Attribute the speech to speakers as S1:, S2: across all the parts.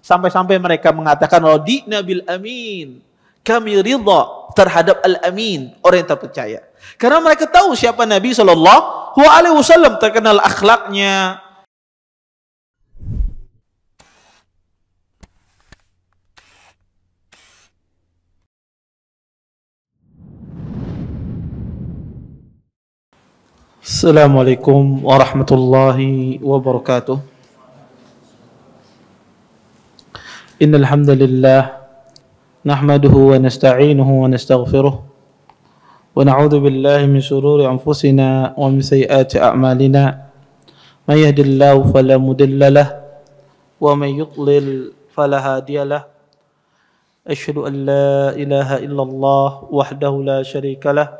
S1: Sampai-sampai mereka mengatakan radina bil amin. Kami ridha terhadap al-amin, orang yang terpercaya. Karena mereka tahu siapa Nabi sallallahu alaihi wasallam, terkenal akhlaknya. Assalamualaikum warahmatullahi wabarakatuh. Innal hamdalillah nahmaduhu wa nasta'inuhu wa nastaghfiruh wa na'udzu billahi min shururi anfusina wa min sayyiati a'malina. May yahdihillahu fala mudilla lahu wa may yudlil fala hadiya lahu. Asyhadu an la ilaha illallah wahdahu la syarika lahu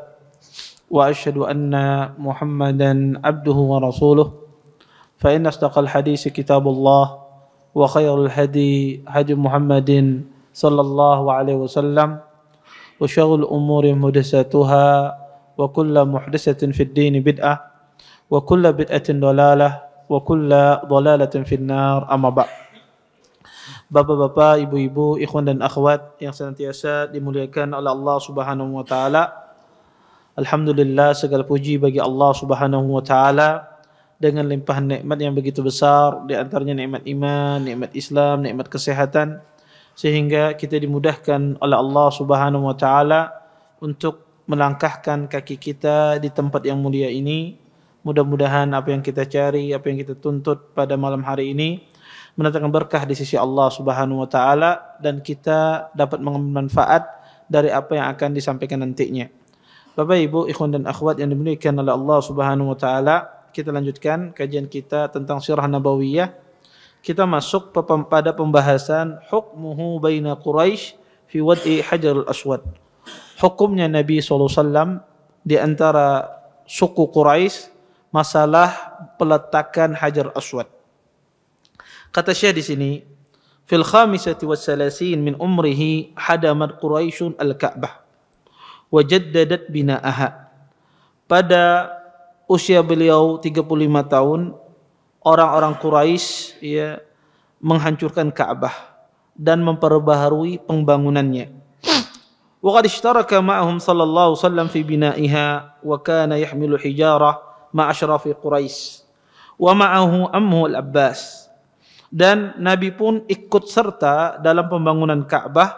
S1: wa asyhadu anna Muhammadan abduhu wa rasuluh. Fa inna asdaqal hadits kitabullah wa khairul hadi hadi Muhammadin sallallahu alaihi wasallam wa syarrul umuri muhdatsatuha wa kullu muhdatsatin fid din bid'ah wa kullu bid'atin dhalalah wa kullu dhalalatin finnar. Amma ba'd. Bapak-bapak, ibu-ibu, ikhwan dan akhwat yang senantiasa dimuliakan oleh Allah Subhanahu wa taala. Alhamdulillah, segala puji bagi Allah Subhanahu wa taala dengan limpahan nikmat yang begitu besar, di antaranya nikmat iman, nikmat Islam, nikmat kesehatan, sehingga kita dimudahkan oleh Allah Subhanahu wa taala untuk melangkahkan kaki kita di tempat yang mulia ini. Mudah-mudahan apa yang kita cari, apa yang kita tuntut pada malam hari ini mendatangkan berkah di sisi Allah Subhanahu wa taala, dan kita dapat mengambil manfaat dari apa yang akan disampaikan nantinya. Bapak, Ibu, ikhwan dan akhwat yang dimuliakan oleh Allah Subhanahu wa taala, kita lanjutkan kajian kita tentang sirah nabawiyah. Kita masuk pada pembahasan hukmuhu baina Quraisy fi wad'i Hajarul Aswad. Hukumnya Nabi SAW di antara suku Quraisy masalah peletakan Hajar Aswad. Kata Syekh di sini, fil khamisati wassalasin min umrihi hadamat Quraisyun al-Ka'bah wa jaddadat bina'aha. Pada usia beliau 35 tahun, orang-orang Quraisy menghancurkan Ka'bah dan memperbaharui pembangunannya. Wa qad ishtaraka ma'ahum sallallahu alaihi wasallam fi bina'iha wa kana yahmilu hijarah ma'a ashrafi Quraisy wa ma'ahu ammuhu al-Abbas. Dan Nabi pun ikut serta dalam pembangunan Ka'bah,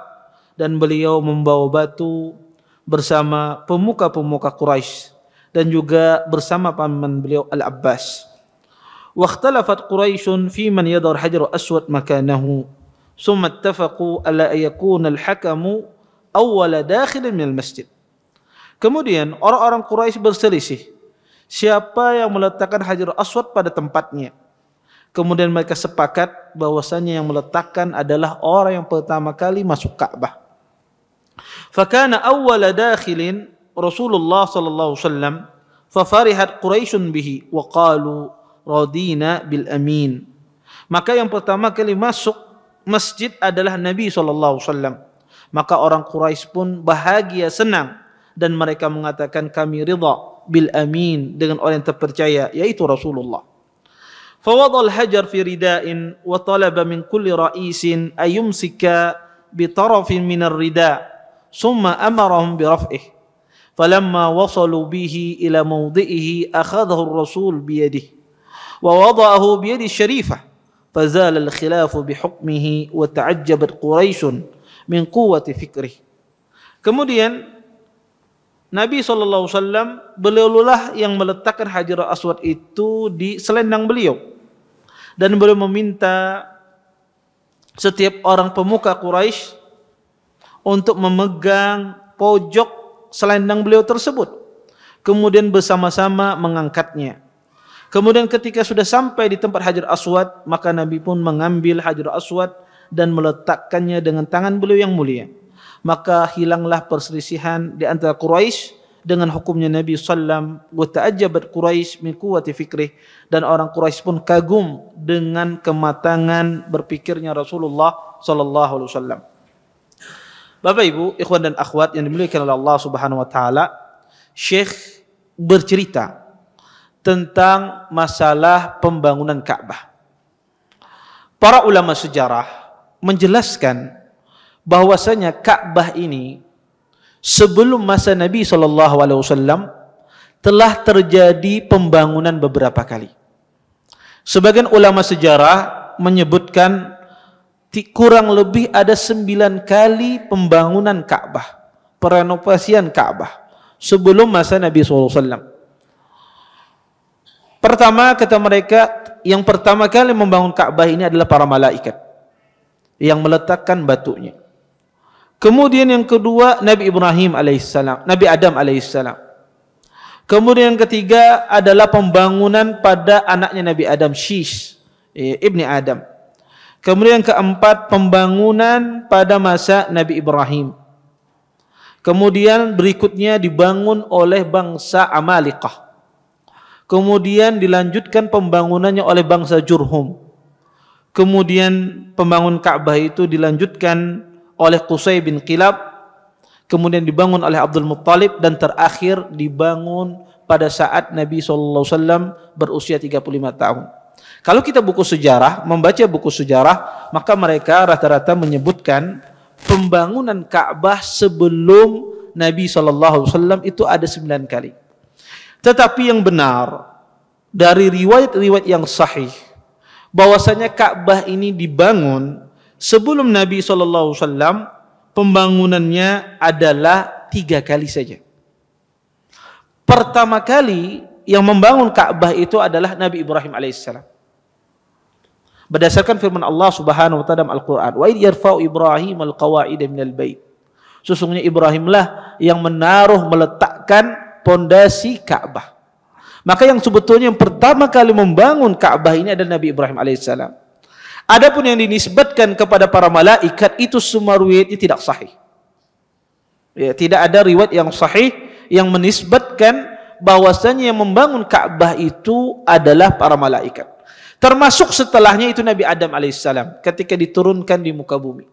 S1: dan beliau membawa batu bersama pemuka-pemuka Quraisy dan juga bersama paman beliau Al-Abbas. Wa ikhtalafat Quraisyun fi man yadhar Hajar Aswad makanahu, thumma ittafaqu ala yakuna al-hakamu awwala dakhilin min al-masjid. Kemudian orang-orang Quraisy berselisih siapa yang meletakkan Hajar Aswad pada tempatnya. Kemudian mereka sepakat bahwasanya yang meletakkan adalah orang yang pertama kali masuk Ka'bah. Fakana awwala dakhilin Rasulullah sallallahu alaihi wasallam, fa farihat Quraisyun bihi wa qalu radina bil amin. Maka yang pertama kali masuk masjid adalah Nabi sallallahu alaihi wasallam. Maka orang Quraisy pun bahagia, senang, dan mereka mengatakan kami ridha bil amin, dengan orang yang terpercaya, yaitu Rasulullah. Fa wada al hajar fi rida'in wa talaba min kulli ra'isin ayumsika bi tarafin min ar-rida' thumma amarahum bi raf'ihi. فلما وصلوا به إلى موضعه أخذه الرسول بيده ووضعه بيد الشريفة فزال الخلاف بحكمه وتعجبت قريش من قوة فكره. Kemudian Nabi SAW, beliaulah yang meletakkan Hajar Aswad itu di selendang beliau, dan beliau meminta setiap orang pemuka Quraisy untuk memegang pojok selendang beliau tersebut, kemudian bersama-sama mengangkatnya. Kemudian ketika sudah sampai di tempat Hajar Aswad, maka Nabi pun mengambil Hajar Aswad dan meletakkannya dengan tangan beliau yang mulia. Maka hilanglah perselisihan di antara Quraisy dengan hukumnya Nabi sallam. Wa ta'ajjabat Quraisy min quwwati fikrih, dan orang Quraisy pun kagum dengan kematangan berpikirnya Rasulullah sallallahu alaihi wasallam. Bapak, Ibu, ikhwan dan akhwat yang dimuliakan oleh Allah Subhanahu wa taala, Syekh bercerita tentang masalah pembangunan Ka'bah. Para ulama sejarah menjelaskan bahwasanya Ka'bah ini sebelum masa Nabi SAW telah terjadi pembangunan beberapa kali. Sebagian ulama sejarah menyebutkan kurang lebih ada 9 kali pembangunan Ka'bah, perenovasian Ka'bah sebelum masa Nabi SAW. Pertama, kata mereka, yang pertama kali membangun Ka'bah ini adalah para malaikat yang meletakkan batunya. Kemudian yang kedua Nabi Ibrahim alaihissalam, Nabi Adam alaihissalam. Kemudian yang ketiga adalah pembangunan pada anaknya Nabi Adam, Shish, ibni Adam. Kemudian yang keempat pembangunan pada masa Nabi Ibrahim. Kemudian berikutnya dibangun oleh bangsa Amalikah. Kemudian dilanjutkan pembangunannya oleh bangsa Jurhum. Kemudian pembangun Ka'bah itu dilanjutkan oleh Qusay bin Qilab, kemudian dibangun oleh Abdul Muttalib, dan terakhir dibangun pada saat Nabi SAW berusia 35 tahun. Kalau kita membaca buku sejarah, maka mereka rata-rata menyebutkan pembangunan Ka'bah sebelum Nabi SAW itu ada 9 kali. Tetapi yang benar dari riwayat-riwayat yang sahih bahwasanya Ka'bah ini dibangun sebelum Nabi SAW, pembangunannya adalah 3 kali saja. Pertama kali yang membangun Ka'bah itu adalah Nabi Ibrahim alaihissalam. Berdasarkan firman Allah Subhanahu wa taala dalam Al-Qur'an, "Wa idh yarfa'u Ibrahim al-qawa'ida minal bait." Sesungguhnya Ibrahimlah yang meletakkan pondasi Ka'bah. Maka yang sebetulnya yang pertama kali membangun Ka'bah ini adalah Nabi Ibrahim alaihissalam. Adapun yang dinisbatkan kepada para malaikat itu semua riwayatnya tidak sahih. Ya, tidak ada riwayat yang sahih yang menisbatkan bahwasanya yang membangun Ka'bah itu adalah para malaikat. Termasuk setelahnya itu Nabi Adam alaihissalam ketika diturunkan di muka bumi.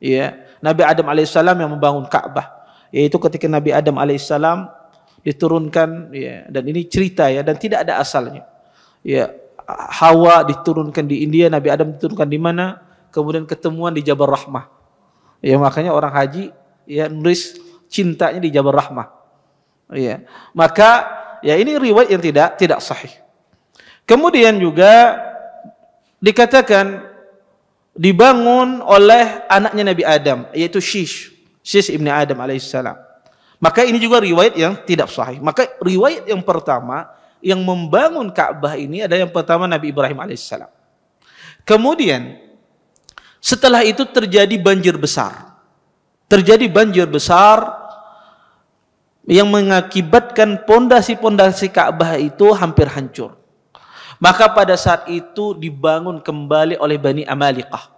S1: Ya, Nabi Adam alaihissalam yang membangun Ka'bah. Yaitu ketika Nabi Adam alaihissalam diturunkan, ya, dan ini cerita ya, dan tidak ada asalnya. Ya, Hawa diturunkan di India, Nabi Adam diturunkan di mana? Kemudian ketemuan di Jabal Rahmah. Ya, makanya orang haji ya nulis cintanya di Jabal Rahmah. Ya. Maka ya ini riwayat yang tidak sahih. Kemudian juga dikatakan dibangun oleh anaknya Nabi Adam, yaitu Shish ibni Adam alaihissalam. Maka ini juga riwayat yang tidak sahih. Maka riwayat yang pertama yang membangun Ka'bah ini adalah yang pertama Nabi Ibrahim alaihissalam. Kemudian setelah itu terjadi banjir besar. Terjadi banjir besar yang mengakibatkan pondasi-pondasi Ka'bah itu hampir hancur. Maka pada saat itu dibangun kembali oleh Bani Amalikah.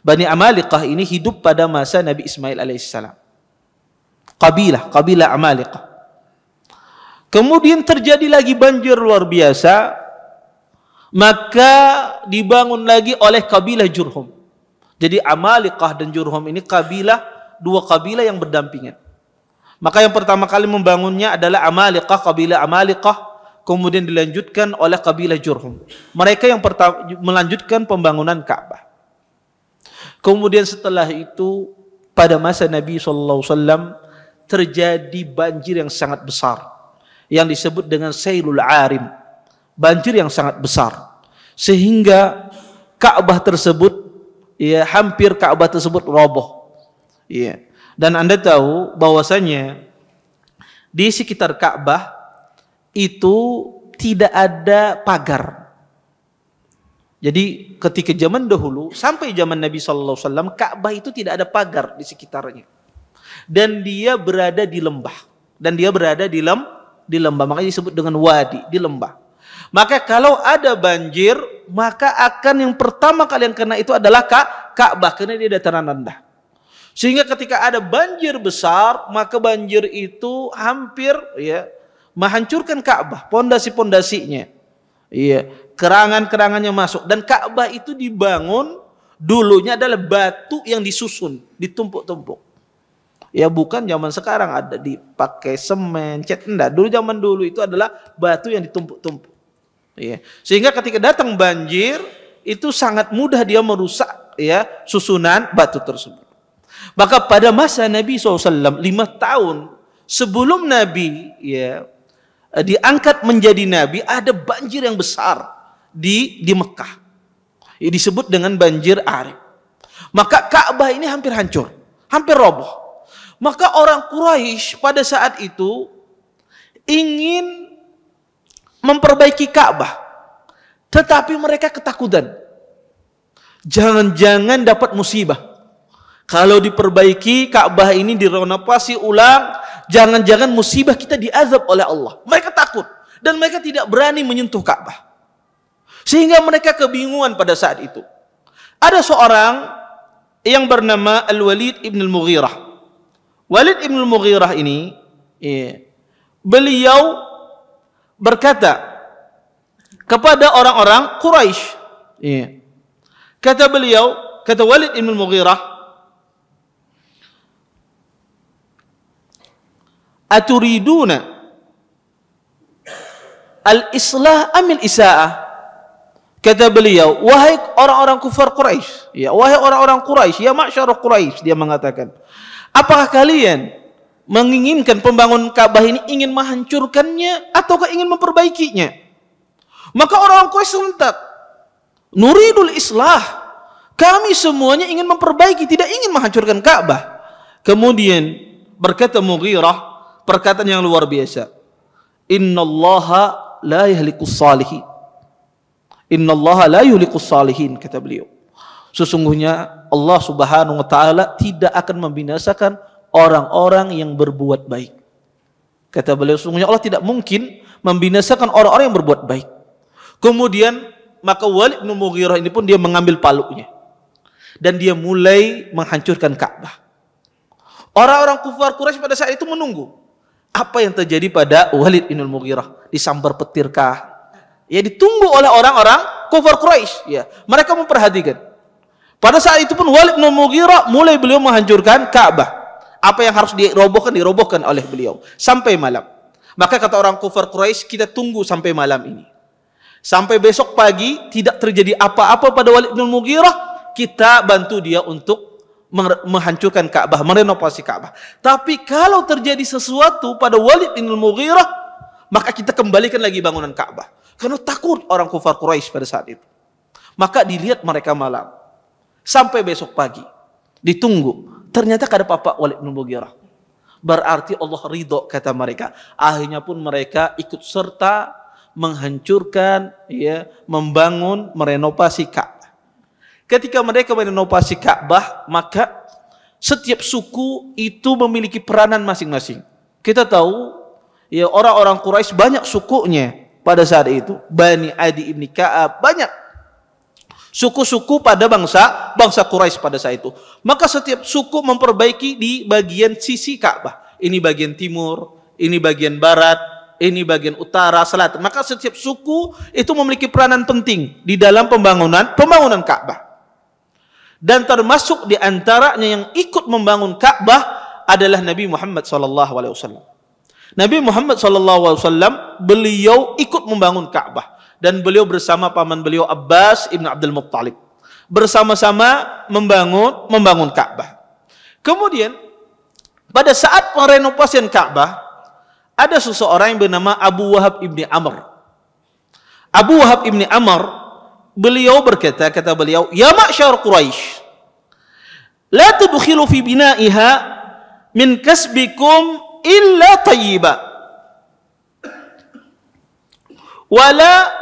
S1: Bani Amalikah ini hidup pada masa Nabi Ismail alaihissalam. Kabilah Amalikah. Kemudian terjadi lagi banjir luar biasa, maka dibangun lagi oleh kabilah Jurhum. Jadi Amalikah dan Jurhum ini dua kabilah yang berdampingan. Maka yang pertama kali membangunnya adalah Amalikah, kabilah Amalikah, kemudian dilanjutkan oleh kabilah Jurhum. Mereka yang pertama melanjutkan pembangunan Ka'bah. Kemudian setelah itu pada masa Nabi SAW terjadi banjir yang sangat besar yang disebut dengan Sailul Arim, banjir yang sangat besar sehingga Ka'bah tersebut hampir Ka'bah tersebut roboh. Ya. Dan Anda tahu bahwasanya di sekitar Ka'bah itu tidak ada pagar. Jadi ketika zaman dahulu sampai zaman Nabi SAW, Ka'bah itu tidak ada pagar di sekitarnya. Dan dia berada di lembah. Makanya disebut dengan wadi, di lembah. Maka kalau ada banjir, maka akan yang pertama kali yang kena itu adalah Ka'bah, karena dia dataran rendah. Sehingga ketika ada banjir besar, maka banjir itu hampir menghancurkan Ka'bah, pondasi-pondasinya. Kerangan-kerangannya masuk, dan Ka'bah itu dibangun dulunya adalah batu yang disusun, ditumpuk-tumpuk. Ya bukan zaman sekarang ada dipakai semen, cat, enggak. Zaman dulu itu adalah batu yang ditumpuk-tumpuk. Ya. Sehingga ketika datang banjir itu sangat mudah dia merusak ya susunan batu tersebut. Maka pada masa Nabi SAW 5 tahun sebelum Nabi ya diangkat menjadi Nabi, ada banjir yang besar di Mekah. Ini disebut dengan banjir Arif. Maka Ka'bah ini hampir hancur, hampir roboh. Maka orang Quraisy pada saat itu ingin memperbaiki Ka'bah, tetapi mereka ketakutan. Jangan-jangan dapat musibah. Kalau diperbaiki Ka'bah ini, direnovasi ulang, jangan-jangan musibah kita diazab oleh Allah. Mereka takut dan mereka tidak berani menyentuh Ka'bah. Sehingga mereka kebingungan pada saat itu. Ada seorang yang bernama Al-Walid ibn al-Mughirah. Walid ibn al-Mughirah ini, beliau berkata kepada orang-orang Quraisy. Kata beliau, kata Walid ibn al-Mughirah, aturiduna al-islah amil isa'ah. Kata beliau, wahai orang-orang kufar Quraisy, ya wahai orang-orang Quraisy, ya ma'syar Quraisy, dia mengatakan, apakah kalian menginginkan pembangunan Ka'bah ini ingin menghancurkannya ataukah ingin memperbaikinya? Maka orang Quraisy serentak, nuridul islah, kami semuanya ingin memperbaiki, tidak ingin menghancurkan Ka'bah. Kemudian berkata Mughirah perkataan yang luar biasa, innallaha la yahlikus salihin. Innallaha la yuhlikus salihin, kata beliau. Sesungguhnya Allah Subhanahu wa taala tidak akan membinasakan orang-orang yang berbuat baik. Kata beliau, sesungguhnya Allah tidak mungkin membinasakan orang-orang yang berbuat baik. Kemudian maka Walid bin Mughirah ini pun dia mengambil palunya dan dia mulai menghancurkan Ka'bah. Orang-orang kufar Quraisy pada saat itu menunggu apa yang terjadi pada Walid bin Mughirah. Disambar petirkah? Ya, ditunggu oleh orang-orang kufar Quraisy. Ya, mereka memperhatikan. Pada saat itu pun Walid bin Mughirah mulai beliau menghancurkan Ka'bah. Apa yang harus dirobohkan oleh beliau sampai malam. Maka kata orang kufar Quraisy, kita tunggu sampai malam ini. Sampai besok pagi tidak terjadi apa-apa pada Walid bin Mughirah, kita bantu dia untuk menghancurkan Ka'bah, merenovasi Ka'bah. Tapi kalau terjadi sesuatu pada Walid bin Mughirah, maka kita kembalikan lagi bangunan Ka'bah. Karena takut orang kufar Quraisy pada saat itu. Maka dilihat mereka malam sampai besok pagi, ditunggu. Ternyata kada apa-apa Walid bin Mughirah. Berarti Allah ridho, kata mereka. Akhirnya pun mereka ikut serta menghancurkan, ya, membangun, merenovasi Ka'bah. Ketika mereka merenovasi Ka'bah, maka setiap suku itu memiliki peranan masing-masing. Kita tahu, ya, orang-orang Quraisy banyak sukunya pada saat itu. Bani Adi ibn Ka'ab, banyak suku-suku pada bangsa Quraisy pada saat itu. Maka setiap suku memperbaiki di bagian sisi Ka'bah. Ini bagian timur, ini bagian barat, ini bagian utara, selatan. Maka setiap suku itu memiliki peranan penting di dalam pembangunan Ka'bah. Dan termasuk di antaranya yang ikut membangun Ka'bah adalah Nabi Muhammad SAW. Nabi Muhammad SAW beliau ikut membangun Ka'bah. Dan beliau bersama paman beliau Abbas ibn Abdul Muttalib bersama-sama membangun Ka'bah. Kemudian pada saat perenovasian Ka'bah, ada seseorang yang bernama Abu Wahab ibni Amr. Abu Wahab ibni Amr, beliau berkata, kata beliau, ya ma'syar Quraisy, la tudkhilu fi bina'iha min kasbikum illa tayyiba, wala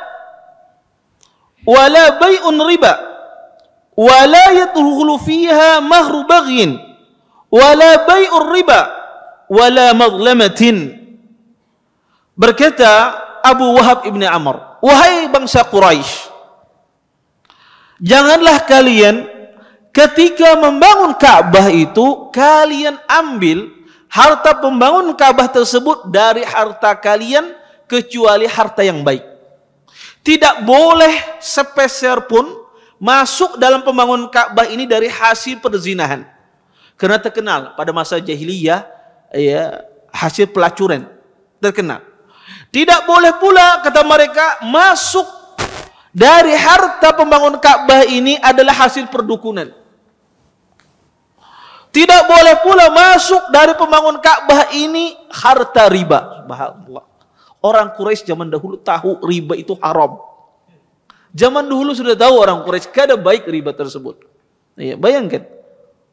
S1: bay'un riba, wala yadkhulu fiha mahru baghyin, wala bay'ur riba, wala madlamatin. Berkata Abu Wahab ibn Amr, wahai bangsa Quraisy, janganlah kalian ketika membangun Ka'bah itu, kalian ambil harta pembangun Ka'bah tersebut dari harta kalian kecuali harta yang baik. Tidak boleh sepeser pun masuk dalam pembangunan Ka'bah ini dari hasil perzinahan. Karena terkenal pada masa jahiliyah, ya, hasil pelacuran terkenal. Tidak boleh pula, kata mereka, masuk dari harta pembangunan Ka'bah ini adalah hasil perdukunan. Tidak boleh pula masuk dari pembangunan Ka'bah ini harta riba. Subhanallah. Orang Quraisy zaman dahulu tahu riba itu haram. Zaman dulu sudah tahu orang Quraisy kada baik riba tersebut. Ya, bayangkan.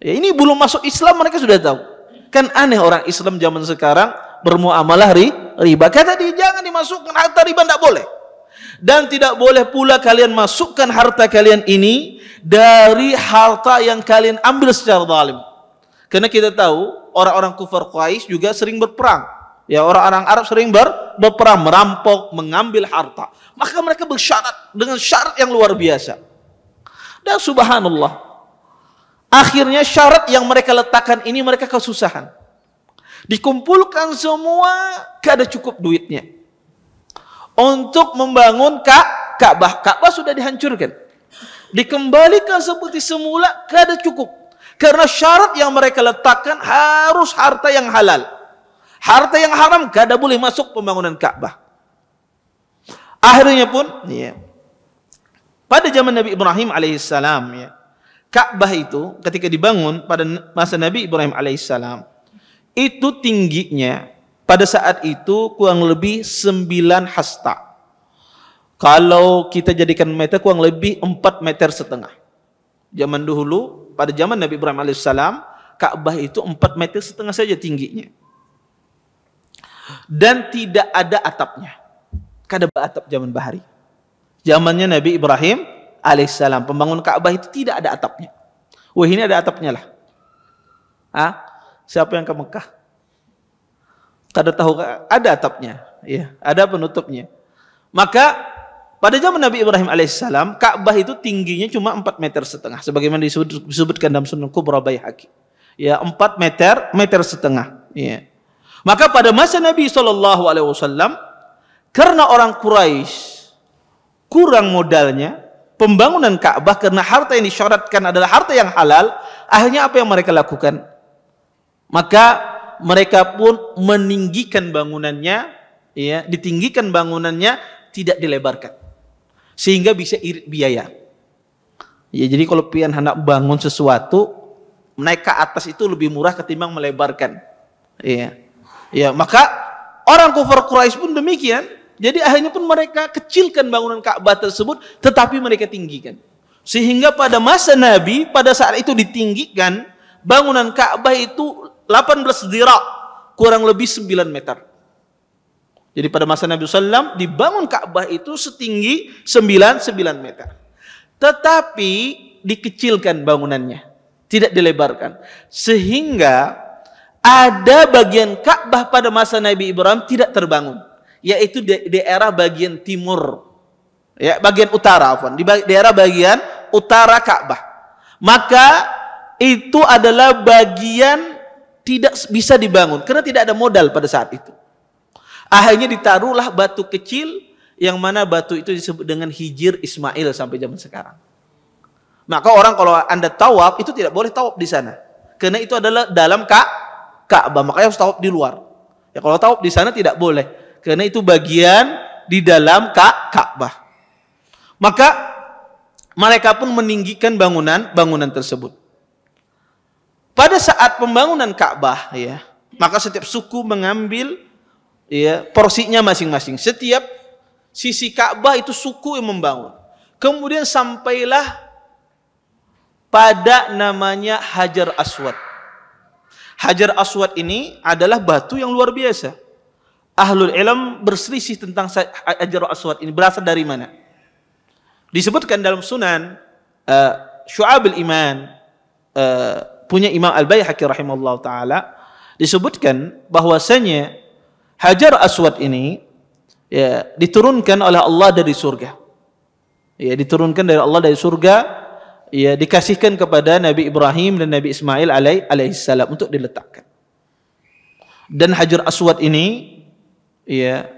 S1: Ya, ini belum masuk Islam mereka sudah tahu. Kan aneh orang Islam zaman sekarang bermuamalah riba. Kata dia jangan dimasukkan harta riba, tidak boleh. Dan tidak boleh pula kalian masukkan harta kalian ini dari harta yang kalian ambil secara zalim. Karena kita tahu orang-orang kufar Quraisy juga sering berperang. Ya, orang-orang Arab sering berperang, merampok, mengambil harta. Maka mereka bersyarat dengan syarat yang luar biasa. Dan subhanallah, akhirnya syarat yang mereka letakkan ini mereka kesusahan. Dikumpulkan semua, kada cukup duitnya untuk membangun Ka'bah. Ka'bah sudah dihancurkan, dikembalikan seperti semula, kada cukup. Karena syarat yang mereka letakkan harus harta yang halal. Harta yang haram kada boleh masuk pembangunan Ka'bah. Akhirnya pun, ya, pada zaman Nabi Ibrahim alaihissalam, ya, Ka'bah itu ketika dibangun pada masa Nabi Ibrahim alaihissalam, itu tingginya pada saat itu kurang lebih 9 hasta. Kalau kita jadikan meter kurang lebih 4,5 meter. Zaman dahulu, pada zaman Nabi Ibrahim alaihissalam, Ka'bah itu 4,5 meter saja tingginya. Dan tidak ada atapnya. Kada atap zaman bahari. Zamannya Nabi Ibrahim alaihissalam, pembangun Ka'bah itu tidak ada atapnya. Wah, ini ada atapnya lah. Siapa yang ke Mekah? Kada tahu ada atapnya, ya, ada penutupnya. Maka pada zaman Nabi Ibrahim alaihissalam, Ka'bah itu tingginya cuma 4,5 meter, sebagaimana disebutkan dalam Sunan Kubra Baihaqi. Ya, 4,5 meter. Ya. Maka pada masa Nabi SAW, karena orang Quraisy kurang modalnya, pembangunan Ka'bah karena harta yang disyaratkan adalah harta yang halal, akhirnya apa yang mereka lakukan? Maka mereka pun meninggikan bangunannya, ya, ditinggikan bangunannya, tidak dilebarkan, sehingga bisa irit biaya. Ya, jadi kalau pian hendak bangun sesuatu, naik ke atas itu lebih murah ketimbang melebarkan. Ya, ya, maka orang kufar Quraisy pun demikian. Jadi akhirnya pun mereka kecilkan bangunan Ka'bah tersebut, tetapi mereka tinggikan. Sehingga pada masa Nabi, pada saat itu ditinggikan, bangunan Ka'bah itu 18 dhira', kurang lebih 9 meter. Jadi pada masa Nabi SAW dibangun Ka'bah itu setinggi 9 meter. Tetapi dikecilkan bangunannya, tidak dilebarkan. Sehingga ada bagian Ka'bah pada masa Nabi Ibrahim tidak terbangun, yaitu di daerah bagian timur, ya, bagian utara, di daerah bagian utara Ka'bah. Maka itu adalah bagian tidak bisa dibangun karena tidak ada modal pada saat itu. Akhirnya ditaruhlah batu kecil, yang mana batu itu disebut dengan Hijir Ismail sampai zaman sekarang. Maka orang kalau Anda tawaf itu tidak boleh tawaf di sana, karena itu adalah dalam Ka'bah, makanya harus tawaf di luar. Ya, kalau tawaf di sana tidak boleh, karena itu bagian di dalam Ka'bah. Maka mereka pun meninggikan bangunan tersebut. Pada saat pembangunan Ka'bah, ya, maka setiap suku mengambil, ya, porsinya masing-masing. Setiap sisi Ka'bah itu suku yang membangun. Kemudian sampailah pada namanya Hajar Aswad. Hajar Aswad ini adalah batu yang luar biasa. Ahlul ilm berselisih tentang Hajar Aswad ini berasal dari mana. Disebutkan dalam Sunan Syu'abul Iman, punya Imam Al-Baihaqi rahimahullah ta'ala, disebutkan bahwasanya Hajar Aswad ini, ya, diturunkan oleh Allah dari surga. Ya, diturunkan dari Allah dari surga, ya, dikasihkan kepada Nabi Ibrahim dan Nabi Ismail alaihissalam untuk diletakkan. Dan Hajar Aswad ini, ya,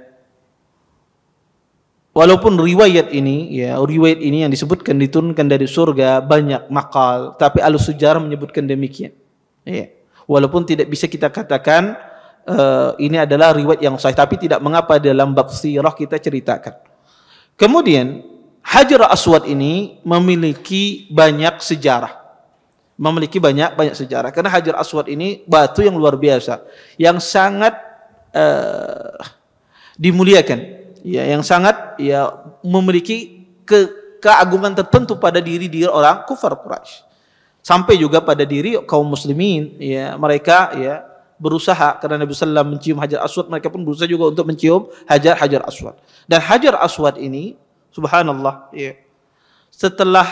S1: walaupun riwayat ini yang disebutkan diturunkan dari surga banyak makal, tapi Ahlus Sejarah menyebutkan demikian. Ya. Walaupun tidak bisa kita katakan ini adalah riwayat yang sahih, tapi tidak mengapa dalam bab sirah kita ceritakan. Kemudian Hajar Aswad ini memiliki banyak sejarah. Memiliki banyak sejarah. Karena Hajar Aswad ini batu yang luar biasa, yang sangat dimuliakan, ya, yang sangat memiliki keagungan tertentu pada diri orang kufar Quraisy, sampai juga pada diri kaum muslimin, ya, mereka berusaha, karena Nabi SAW mencium Hajar Aswad, mereka pun berusaha juga untuk mencium Hajar Aswad. Dan Hajar Aswad ini, subhanallah, ya, setelah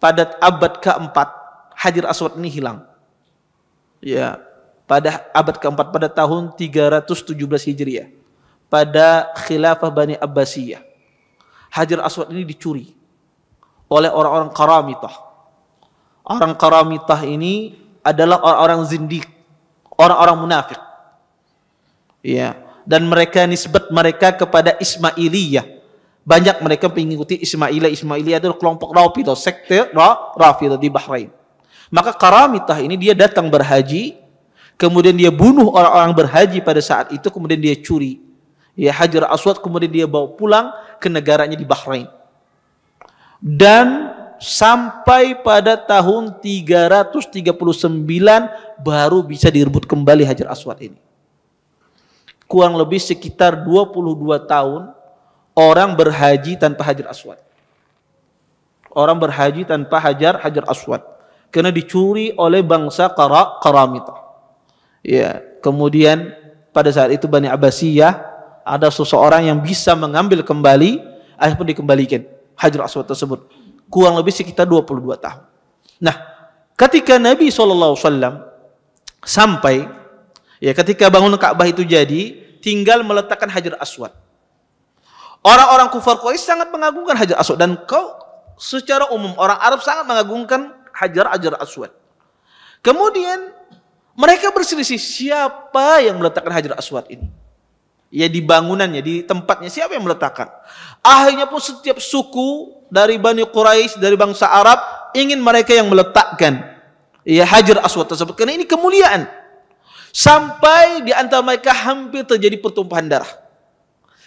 S1: pada abad keempat Hajar Aswad ini hilang, ya, pada abad keempat, pada tahun 317 Hijriah, pada khilafah Bani Abbasiyah, Hajar Aswad ini dicuri oleh orang-orang Qaramitah. Orang Qaramitah ini adalah orang-orang zindiq, orang-orang munafik, ya, dan mereka nisbat mereka kepada Ismailiyah. Banyak mereka mengikuti Ismailiyah. Ismailiyah adalah kelompok Rafidah, sekte Rafidah di Bahrain. Maka Qaramitah ini dia datang berhaji, kemudian dia bunuh orang-orang berhaji pada saat itu, kemudian dia curi, ya, Hajar Aswad, kemudian dia bawa pulang ke negaranya di Bahrain. Dan sampai pada tahun 339 baru bisa direbut kembali Hajar Aswad ini. Kurang lebih sekitar 22 tahun orang berhaji tanpa Hajar Aswad. Orang berhaji tanpa Hajar Aswad karena dicuri oleh bangsa Qaramitah. Ya, kemudian pada saat itu Bani Abbasiyah, ada seseorang yang bisa mengambil kembali, akhirnya dikembalikan Hajar Aswad tersebut. Kurang lebih sekitar 22 tahun. Nah, ketika Nabi SAW sampai, ya, ketika bangun Ka'bah itu jadi, tinggal meletakkan Hajar Aswad. Orang-orang kufar Quraisy sangat mengagungkan Hajar Aswad, dan secara umum orang Arab sangat mengagungkan Hajar Aswad. Kemudian mereka berselisih siapa yang meletakkan Hajar Aswad ini. Ya, di bangunannya, di tempatnya, siapa yang meletakkan. Akhirnya pun setiap suku dari Bani Quraisy, dari bangsa Arab, ingin mereka yang meletakkan, ya, Hajar Aswad tersebut, karena ini kemuliaan. Sampai di antara mereka hampir terjadi pertumpahan darah.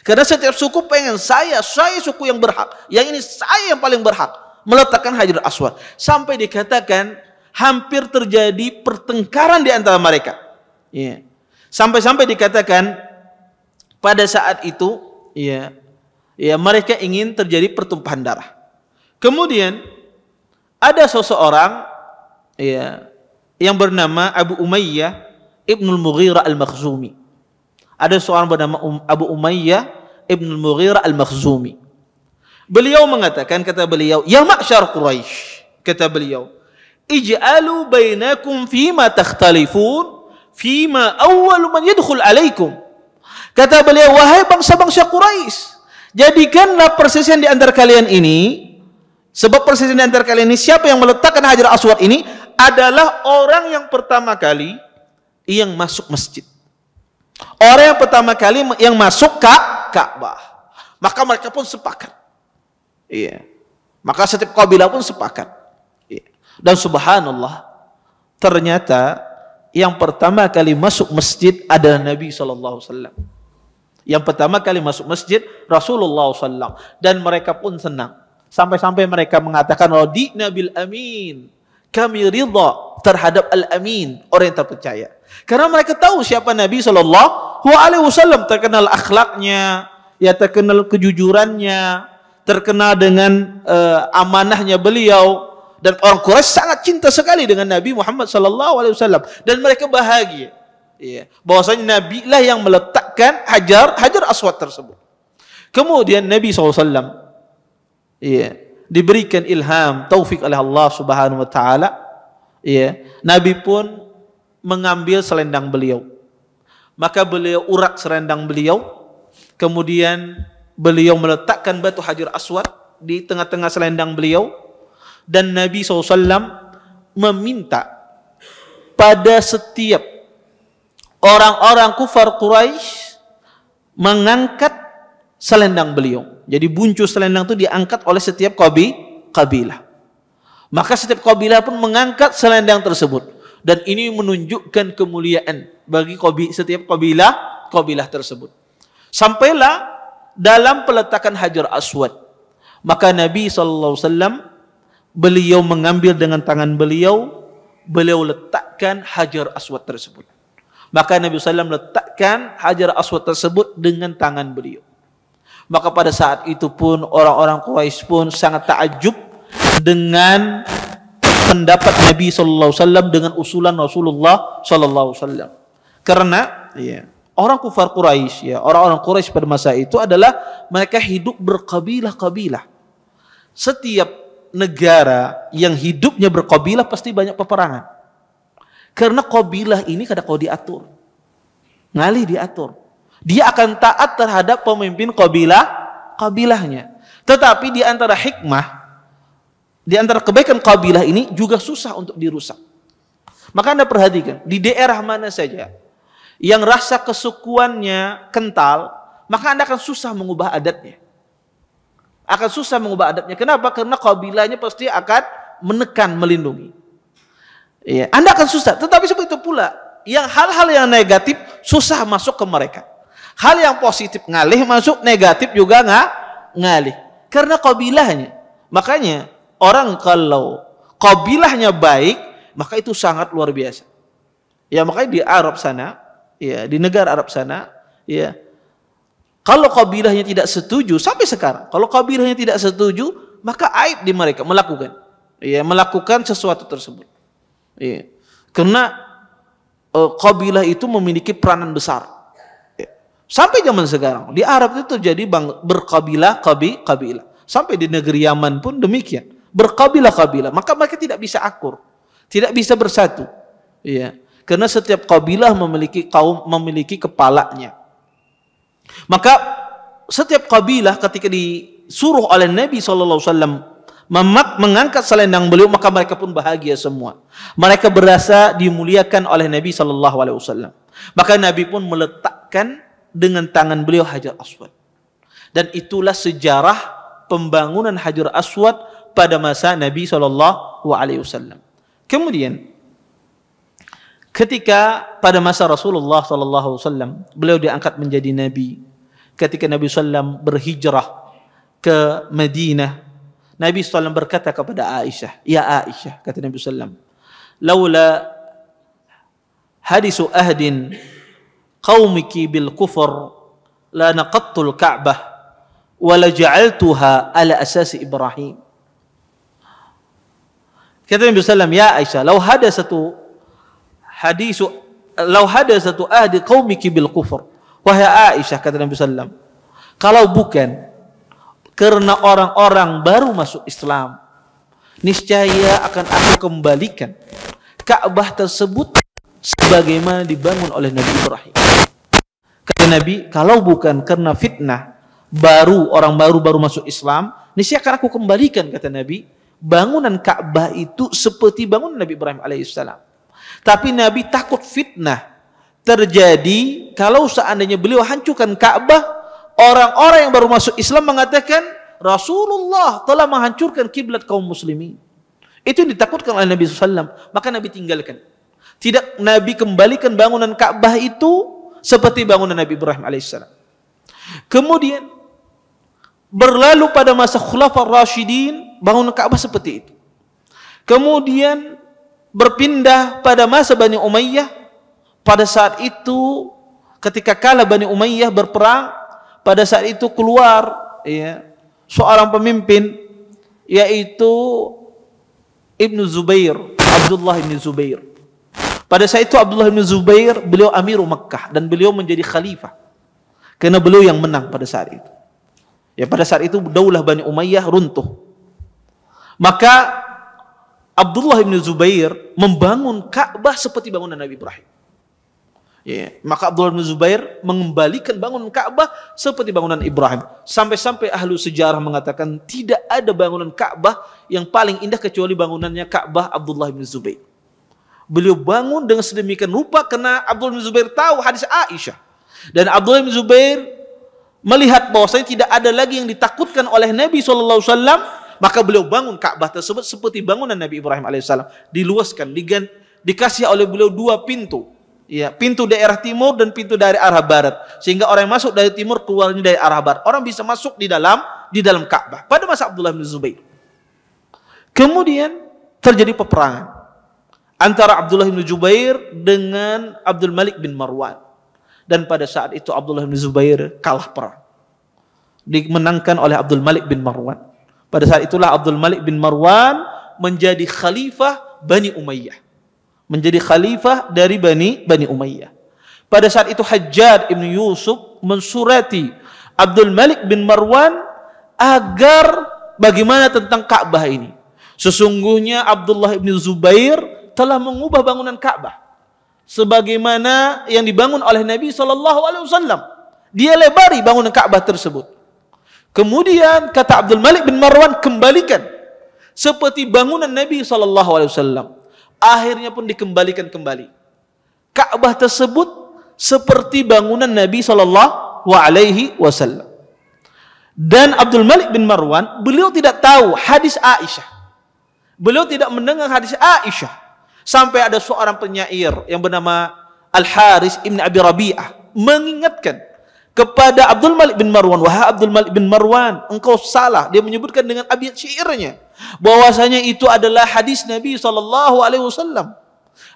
S1: Karena setiap suku pengen, saya suku yang berhak, yang ini saya yang paling berhak meletakkan Hajar Aswad. Sampai dikatakan hampir terjadi pertengkaran di antara mereka. Ya. Sampai-sampai dikatakan pada saat itu, ya, mereka ingin terjadi pertumpahan darah. Kemudian ada seseorang, ya, yang bernama Abu Umayyah Ibnul Mughirah Al-Makhzumi. Ada seorang bernama Abu Umayyah Ibnul Mughirah Al-Makhzumi. Beliau mengatakan, kata beliau, ya ma'syar Quraisy, kata beliau, ij'alu bainakum fima takhtalifun fima awwalu man yadkhul alaikum. Kata beliau, wahai bangsa-bangsa Quraisy, jadikanlah perselisihan di antara kalian ini, sebab perselisihan di antara kalian ini, siapa yang meletakkan Hajar Aswad ini adalah orang yang pertama kali yang masuk masjid, orang yang pertama kali yang masuk Ka'bah. Maka mereka pun sepakat. Iya. Maka setiap kabilah pun sepakat. Iya. Dan subhanallah, ternyata yang pertama kali masuk masjid adalah Nabi SAW. Yang pertama kali masuk masjid Rasulullah SAW. Dan mereka pun senang. Sampai-sampai mereka mengatakan, radina bil amin, kami ridha terhadap al-amin, orang yang terpercaya. Karena mereka tahu siapa Nabi SAW, terkenal akhlaknya, ya, terkenal kejujurannya, terkenal dengan amanahnya beliau, dan orang Quraisy sangat cinta sekali dengan Nabi Muhammad SAW, dan mereka bahagia, ya, bahwasanya Nabi lah yang meletakkan Hajar Aswad tersebut. Kemudian Nabi SAW, ya, diberikan ilham, taufik oleh Allah Subhanahu Wa Taala, ya, Nabi pun mengambil selendang beliau. Maka beliau urat selendang beliau, kemudian beliau meletakkan batu Hajar Aswad di tengah-tengah selendang beliau, dan Nabi SAW meminta pada setiap orang-orang kufar Quraisy mengangkat selendang beliau. Jadi buncur selendang itu diangkat oleh setiap kabilah. Maka setiap kabilah pun mengangkat selendang tersebut. Dan ini menunjukkan kemuliaan bagi setiap kabilah tersebut. Sampailah dalam peletakan Hajar Aswad, Maka Nabi SAW, beliau mengambil dengan tangan beliau letakkan Hajar Aswad tersebut. Maka Nabi SAW letakkan Hajar Aswad tersebut dengan tangan beliau. Maka pada saat itu pun orang-orang Quraisy pun sangat takjub dengan pendapat Nabi SAW dengan usulan Rasulullah SAW. Karena orang kufar Quraisy, orang-orang Quraisy pada masa itu adalah mereka hidup berkabilah-kabilah. Setiap negara yang hidupnya berkabilah pasti banyak peperangan. Karena kabilah ini kalau diatur, ngalih diatur, dia akan taat terhadap pemimpin kabilahnya. Tetapi di antara hikmah, di antara kebaikan kabilah ini juga susah untuk dirusak. Maka Anda perhatikan, di daerah mana saja yang rasa kesukuannya kental, maka Anda akan susah mengubah adatnya. Kenapa? Karena kabilahnya pasti akan menekan, melindungi. Anda akan susah. Tetapi seperti itu pula, yang hal-hal yang negatif susah masuk ke mereka. Hal yang positif ngalih masuk, negatif juga ngalih. Karena kabilahnya. Makanya orang kalau kabilahnya baik, maka itu sangat luar biasa. Makanya di Arab sana, di negara Arab sana, kalau kabilahnya tidak setuju, sampai sekarang, kalau kabilahnya tidak setuju, maka aib di mereka melakukan sesuatu tersebut. Karena kabilah itu memiliki peranan besar. Sampai zaman sekarang di Arab itu terjadi berkabilah. Sampai di negeri Yaman pun demikian, berkabilah-kabilah. Maka mereka tidak bisa akur, tidak bisa bersatu. Karena setiap kabilah memiliki kepalanya. Maka setiap kabilah ketika disuruh oleh Nabi SAW mengangkat selendang beliau, maka mereka pun bahagia semua. Mereka berasa dimuliakan oleh Nabi SAW. Maka Nabi pun meletakkan dengan tangan beliau Hajar Aswad. Dan itulah sejarah pembangunan Hajar Aswad pada masa Nabi SAW. Kemudian ketika pada masa Rasulullah SAW, beliau diangkat menjadi Nabi. Ketika Nabi SAW berhijrah ke Madinah, Nabi SAW berkata kepada Aisyah, "Ya Aisyah," kata Nabi SAW, "laula hadisu ahdin qaumiki bil kufur la naqattul Ka'bah wa la ja'altuha ala asasi Ibrahim." Kata Nabi SAW, "Ya Aisyah, lau hadasatu ahdi qaumiki bil kufur." Wahai Aisyah, kata Nabi SAW, kalau bukan karena orang-orang baru masuk Islam, niscaya akan aku kembalikan Ka'bah tersebut sebagaimana dibangun oleh Nabi Ibrahim. Kata Nabi, kalau bukan karena fitnah orang baru masuk Islam, niscaya akan aku kembalikan, kata Nabi, bangunan Ka'bah itu seperti bangunan Nabi Ibrahim alaihissalam. Tapi Nabi takut fitnah terjadi kalau seandainya beliau hancurkan Ka'bah. Orang-orang yang baru masuk Islam mengatakan Rasulullah telah menghancurkan kiblat kaum muslimin. Itu yang ditakutkan oleh Nabi SAW. Maka Nabi tinggalkan. Tidak Nabi kembalikan bangunan Ka'bah itu seperti bangunan Nabi Ibrahim alaihissalam. Kemudian berlalu pada masa Khulafaur Rasyidin, bangunan Ka'bah seperti itu. Kemudian berpindah pada masa Bani Umayyah. Pada saat itu ketika kalah Bani Umayyah berperang, pada saat itu keluar seorang pemimpin, yaitu Ibnu Zubair, Abdullah Ibnu Zubair. Pada saat itu Abdullah Ibnu Zubair, beliau Amirul Makkah dan beliau menjadi khalifah. Karena beliau yang menang pada saat itu. Pada saat itu daulah Bani Umayyah runtuh. Maka Abdullah Ibnu Zubair membangun Ka'bah seperti bangunan Nabi Ibrahim. Maka Abdullah bin Zubair mengembalikan bangunan Ka'bah seperti bangunan Ibrahim. Sampai-sampai ahlu sejarah mengatakan tidak ada bangunan Ka'bah yang paling indah kecuali bangunannya Ka'bah Abdullah bin Zubair. Beliau bangun dengan sedemikian rupa karena Abdullah bin Zubair tahu hadis Aisyah. Dan Abdullah bin Zubair melihat bahwasanya tidak ada lagi yang ditakutkan oleh Nabi SAW, maka beliau bangun Ka'bah tersebut seperti bangunan Nabi Ibrahim alaihissalam. Diluaskan, dikasih oleh beliau 2 pintu. Ya, pintu daerah timur dan pintu dari arah barat. Sehingga orang yang masuk dari timur keluarnya dari arah barat. Orang bisa masuk di dalam Ka'bah pada masa Abdullah bin Zubair. Kemudian terjadi peperangan antara Abdullah bin Zubair dengan Abdul Malik bin Marwan. Dan pada saat itu Abdullah bin Zubair kalah perang. Dimenangkan oleh Abdul Malik bin Marwan. Pada saat itulah Abdul Malik bin Marwan menjadi khalifah Bani Umayyah. Menjadi khalifah dari Bani Umayyah. Pada saat itu Hajjaj ibn Yusuf mensurati Abdul Malik bin Marwan agar bagaimana tentang Ka'bah ini. Sesungguhnya Abdullah bin Zubair telah mengubah bangunan Ka'bah sebagaimana yang dibangun oleh Nabi SAW. Dia lebari bangunan Ka'bah tersebut. Kemudian kata Abdul Malik bin Marwan, kembalikan seperti bangunan Nabi SAW. Akhirnya pun dikembalikan kembali. Ka'bah tersebut seperti bangunan Nabi SAW. Dan Abdul Malik bin Marwan, beliau tidak tahu hadis Aisyah. Beliau tidak mendengar hadis Aisyah. Sampai ada seorang penyair yang bernama Al-Haris ibn Abi Rabi'ah mengingatkan kepada Abdul Malik bin Marwan, wahai Abdul Malik bin Marwan, engkau salah. Dia menyebutkan dengan abiyat syairnya bahwasanya itu adalah hadis Nabi SAW.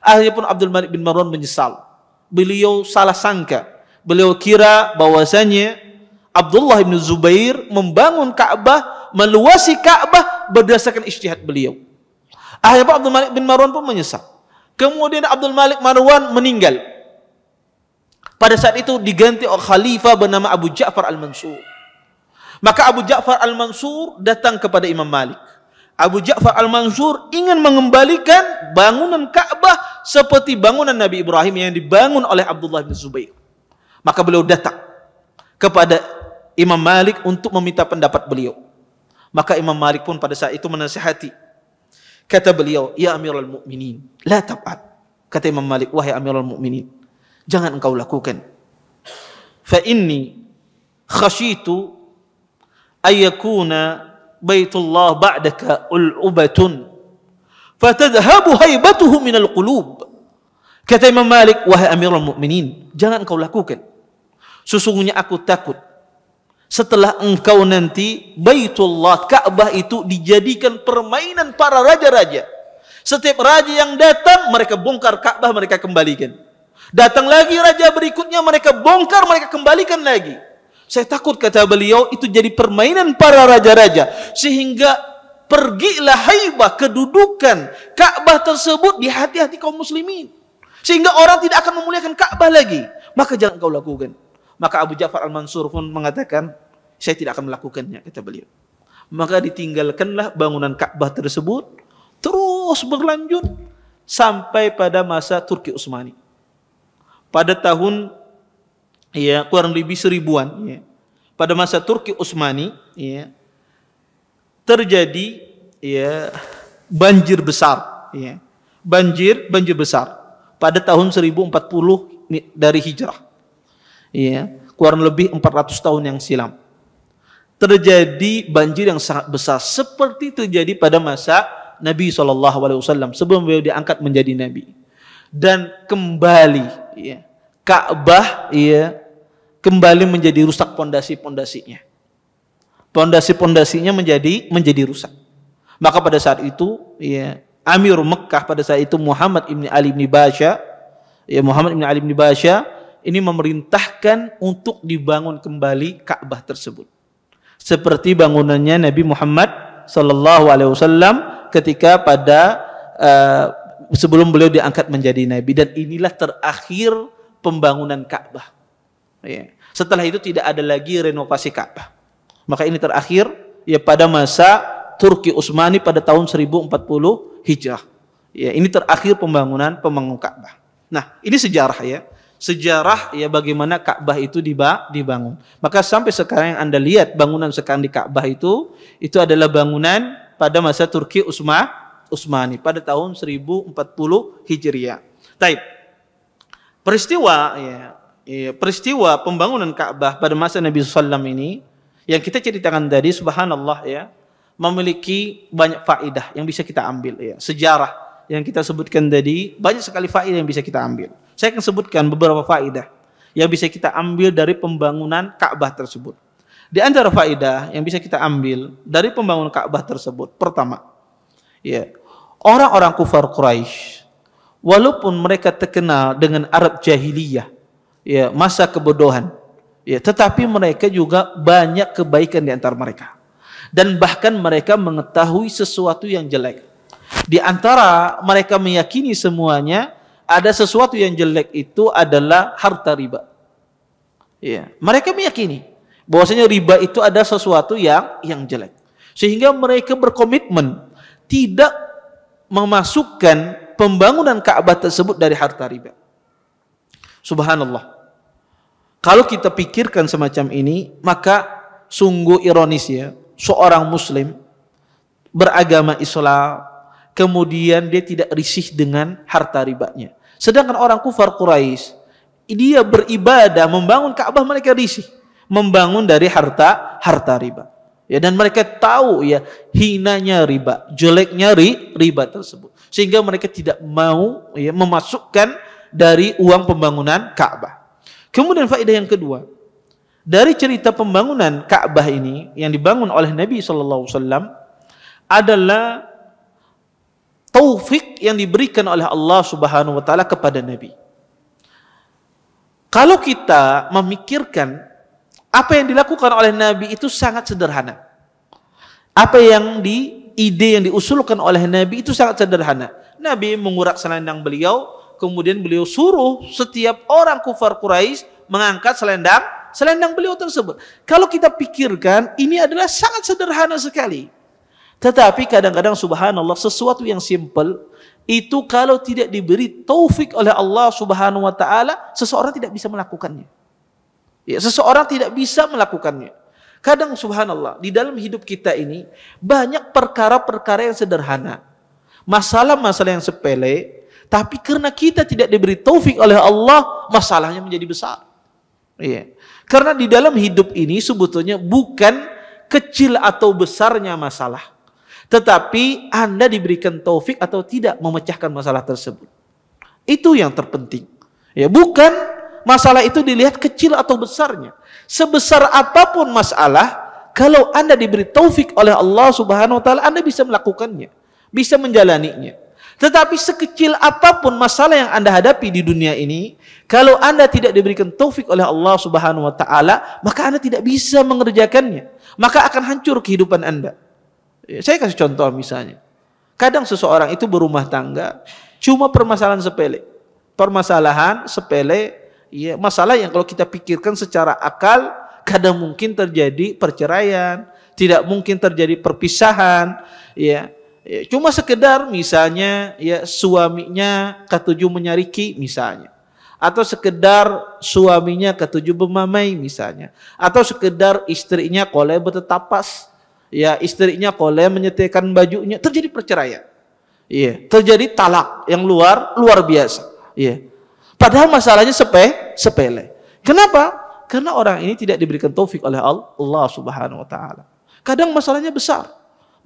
S1: Akhirnya pun Abdul Malik bin Marwan menyesal. Beliau salah sangka. Beliau kira bahwasanya Abdullah bin Zubair membangun Ka'bah, meluasi Ka'bah berdasarkan ijtihad beliau. Akhirnya Abdul Malik bin Marwan pun menyesal. Kemudian Abdul Malik Marwan meninggal. Pada saat itu diganti oleh khalifah bernama Abu Ja'far Al-Mansur. Maka Abu Ja'far Al-Mansur datang kepada Imam Malik. Abu Ja'far Al-Mansur ingin mengembalikan bangunan Ka'bah seperti bangunan Nabi Ibrahim yang dibangun oleh Abdullah bin Zubair. Maka beliau datang kepada Imam Malik untuk meminta pendapat beliau. Maka Imam Malik pun pada saat itu menasihati. Kata beliau, ya Amirul Mukminin, la tab'ad. Kata Imam Malik, wahai Amirul Mukminin, jangan engkau lakukan. Fa inni khashitu ayyakuna baitullah ba'daka ul'ubatun fatadhhabu haibatuhu minal qulub. Kata Imam Malik, wahai Amirul Mukminin, jangan engkau lakukan. Sesungguhnya aku takut setelah engkau nanti Baitullah Ka'bah itu dijadikan permainan para raja-raja. Setiap raja yang datang mereka bongkar Ka'bah, mereka kembalikan. Datang lagi raja berikutnya, mereka bongkar, mereka kembalikan lagi. Saya takut, kata beliau, itu jadi permainan para raja-raja, sehingga pergilah haibah, kedudukan Ka'bah tersebut di hati-hati kaum muslimin, sehingga orang tidak akan memuliakan Ka'bah lagi. Maka jangan kau lakukan. Maka Abu Ja'far Al-Mansur pun mengatakan, saya tidak akan melakukannya, kata beliau. Maka ditinggalkanlah bangunan Ka'bah tersebut, terus berlanjut sampai pada masa Turki Utsmani. Pada tahun kurang lebih 1000-an, pada masa Turki Utsmani, terjadi banjir besar, banjir besar pada tahun 1040 dari Hijrah, kurang lebih 400 tahun yang silam. Terjadi banjir yang sangat besar seperti terjadi pada masa Nabi SAW sebelum beliau diangkat menjadi Nabi. Dan kembali Ka'bah kembali menjadi rusak pondasi-pondasinya. Pondasi-pondasinya menjadi rusak. Maka pada saat itu Amir Mekkah pada saat itu Muhammad ibn Ali ibn Basha, Muhammad ibn Ali ibn Basha ini memerintahkan untuk dibangun kembali Ka'bah tersebut. Seperti bangunannya Nabi Muhammad SAW ketika pada sebelum beliau diangkat menjadi Nabi. Dan inilah terakhir pembangunan Ka'bah. Setelah itu tidak ada lagi renovasi Ka'bah. Maka ini terakhir pada masa Turki Utsmani pada tahun 1040 Hijrah. Ini terakhir pembangunan Ka'bah. Nah, ini sejarah sejarah bagaimana Ka'bah itu dibangun. Maka sampai sekarang yang Anda lihat bangunan sekarang di Ka'bah itu adalah bangunan pada masa Turki Utsmani pada tahun 1040 Hijriah. Taib. Peristiwa pembangunan Ka'bah pada masa Nabi SAW ini yang kita ceritakan tadi, subhanallah memiliki banyak faedah yang bisa kita ambil. Sejarah yang kita sebutkan tadi, banyak sekali faedah yang bisa kita ambil. Saya akan sebutkan beberapa faedah yang bisa kita ambil dari pembangunan Ka'bah tersebut. Di antara faedah yang bisa kita ambil dari pembangunan Ka'bah tersebut, pertama, ya, orang-orang kufar Quraisy, walaupun mereka terkenal dengan Arab jahiliyah, ya, masa kebodohan, ya, tetapi mereka juga banyak kebaikan di antara mereka. Dan bahkan mereka mengetahui sesuatu yang jelek. Di antara mereka meyakini semuanya ada sesuatu yang jelek itu adalah harta riba. Ya, mereka meyakini bahwasanya riba itu ada sesuatu yang jelek. Sehingga mereka berkomitmen tidak memasukkan pembangunan Ka'bah tersebut dari harta riba. Subhanallah. Kalau kita pikirkan semacam ini, maka sungguh ironis ya, seorang muslim beragama Islam, kemudian dia tidak risih dengan harta ribanya. Sedangkan orang kufar Quraisy, dia beribadah, membangun Ka'bah, mereka risih membangun dari harta riba. Ya, dan mereka tahu ya hinanya riba, jeleknya riba tersebut. Sehingga mereka tidak mau ya memasukkan dari uang pembangunan Ka'bah. Kemudian faedah yang kedua, dari cerita pembangunan Ka'bah ini yang dibangun oleh Nabi SAW adalah taufik yang diberikan oleh Allah Subhanahu wa taala kepada Nabi. Kalau kita memikirkan apa yang dilakukan oleh Nabi itu sangat sederhana. Apa yang ide yang diusulkan oleh Nabi itu sangat sederhana. Nabi mengurak selendang beliau, kemudian beliau suruh setiap orang kufar Quraisy mengangkat selendang beliau tersebut. Kalau kita pikirkan, ini adalah sangat sederhana sekali. Tetapi kadang-kadang subhanallah, sesuatu yang simple itu kalau tidak diberi taufik oleh Allah Subhanahu wa taala, seseorang tidak bisa melakukannya. Ya, seseorang tidak bisa melakukannya. Kadang subhanallah, di dalam hidup kita ini banyak perkara-perkara yang sederhana, masalah-masalah yang sepele, tapi karena kita tidak diberi taufik oleh Allah, masalahnya menjadi besar. Iya. Karena di dalam hidup ini sebetulnya bukan kecil atau besarnya masalah, tetapi Anda diberikan taufik atau tidak memecahkan masalah tersebut. Itu yang terpenting. Ya, bukan masalah itu dilihat kecil atau besarnya. Sebesar apapun masalah, kalau Anda diberi taufik oleh Allah Subhanahu wa taala, Anda bisa melakukannya, bisa menjalaninya. Tetapi sekecil apapun masalah yang Anda hadapi di dunia ini, kalau Anda tidak diberikan taufik oleh Allah Subhanahu wa taala, maka Anda tidak bisa mengerjakannya. Maka akan hancur kehidupan Anda. Saya kasih contoh misalnya. Kadang seseorang itu berumah tangga cuma permasalahan sepele. Permasalahan sepele, ya, masalah yang kalau kita pikirkan secara akal, kadang mungkin terjadi perceraian, tidak mungkin terjadi perpisahan, ya. Cuma sekedar misalnya ya suaminya ketujuh menyariki misalnya, atau sekedar suaminya ketujuh bermamai misalnya, atau sekedar istrinya koleh bertetapas, ya istrinya koleh menyetrikakan bajunya, terjadi perceraian, iya, terjadi talak yang luar biasa, iya. Padahal masalahnya sepele. Kenapa? Karena orang ini tidak diberikan taufik oleh Allah Subhanahu wa taala. Kadang masalahnya besar.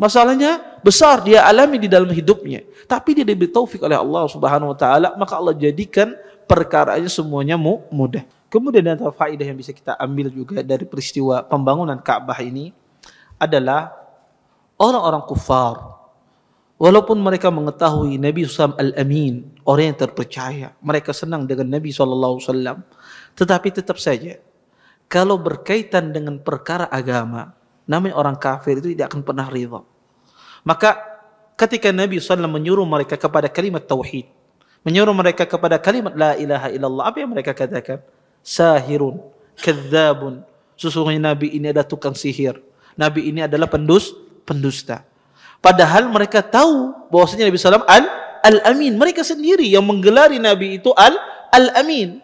S1: Masalahnya besar dia alami di dalam hidupnya, tapi dia diberi taufik oleh Allah Subhanahu wa taala, maka Allah jadikan perkaranya semuanya mudah. Kemudian antara faedah yang bisa kita ambil juga dari peristiwa pembangunan Ka'bah ini adalah orang-orang kufar, walaupun mereka mengetahui Nabi SAW Al-Amin, orang yang terpercaya, mereka senang dengan Nabi SAW, tetapi tetap saja kalau berkaitan dengan perkara agama, namanya orang kafir itu tidak akan pernah ridha. Maka ketika Nabi SAW menyuruh mereka kepada kalimat tauhid, menyuruh mereka kepada kalimat la ilaha illallah, apa yang mereka katakan? Sahirun, kadzabun. Sesungguhnya Nabi ini adalah tukang sihir. Nabi ini adalah pendusta. Padahal mereka tahu bahwasanya Nabi SAW Al-Amin. Mereka sendiri yang menggelari Nabi itu Al-Amin.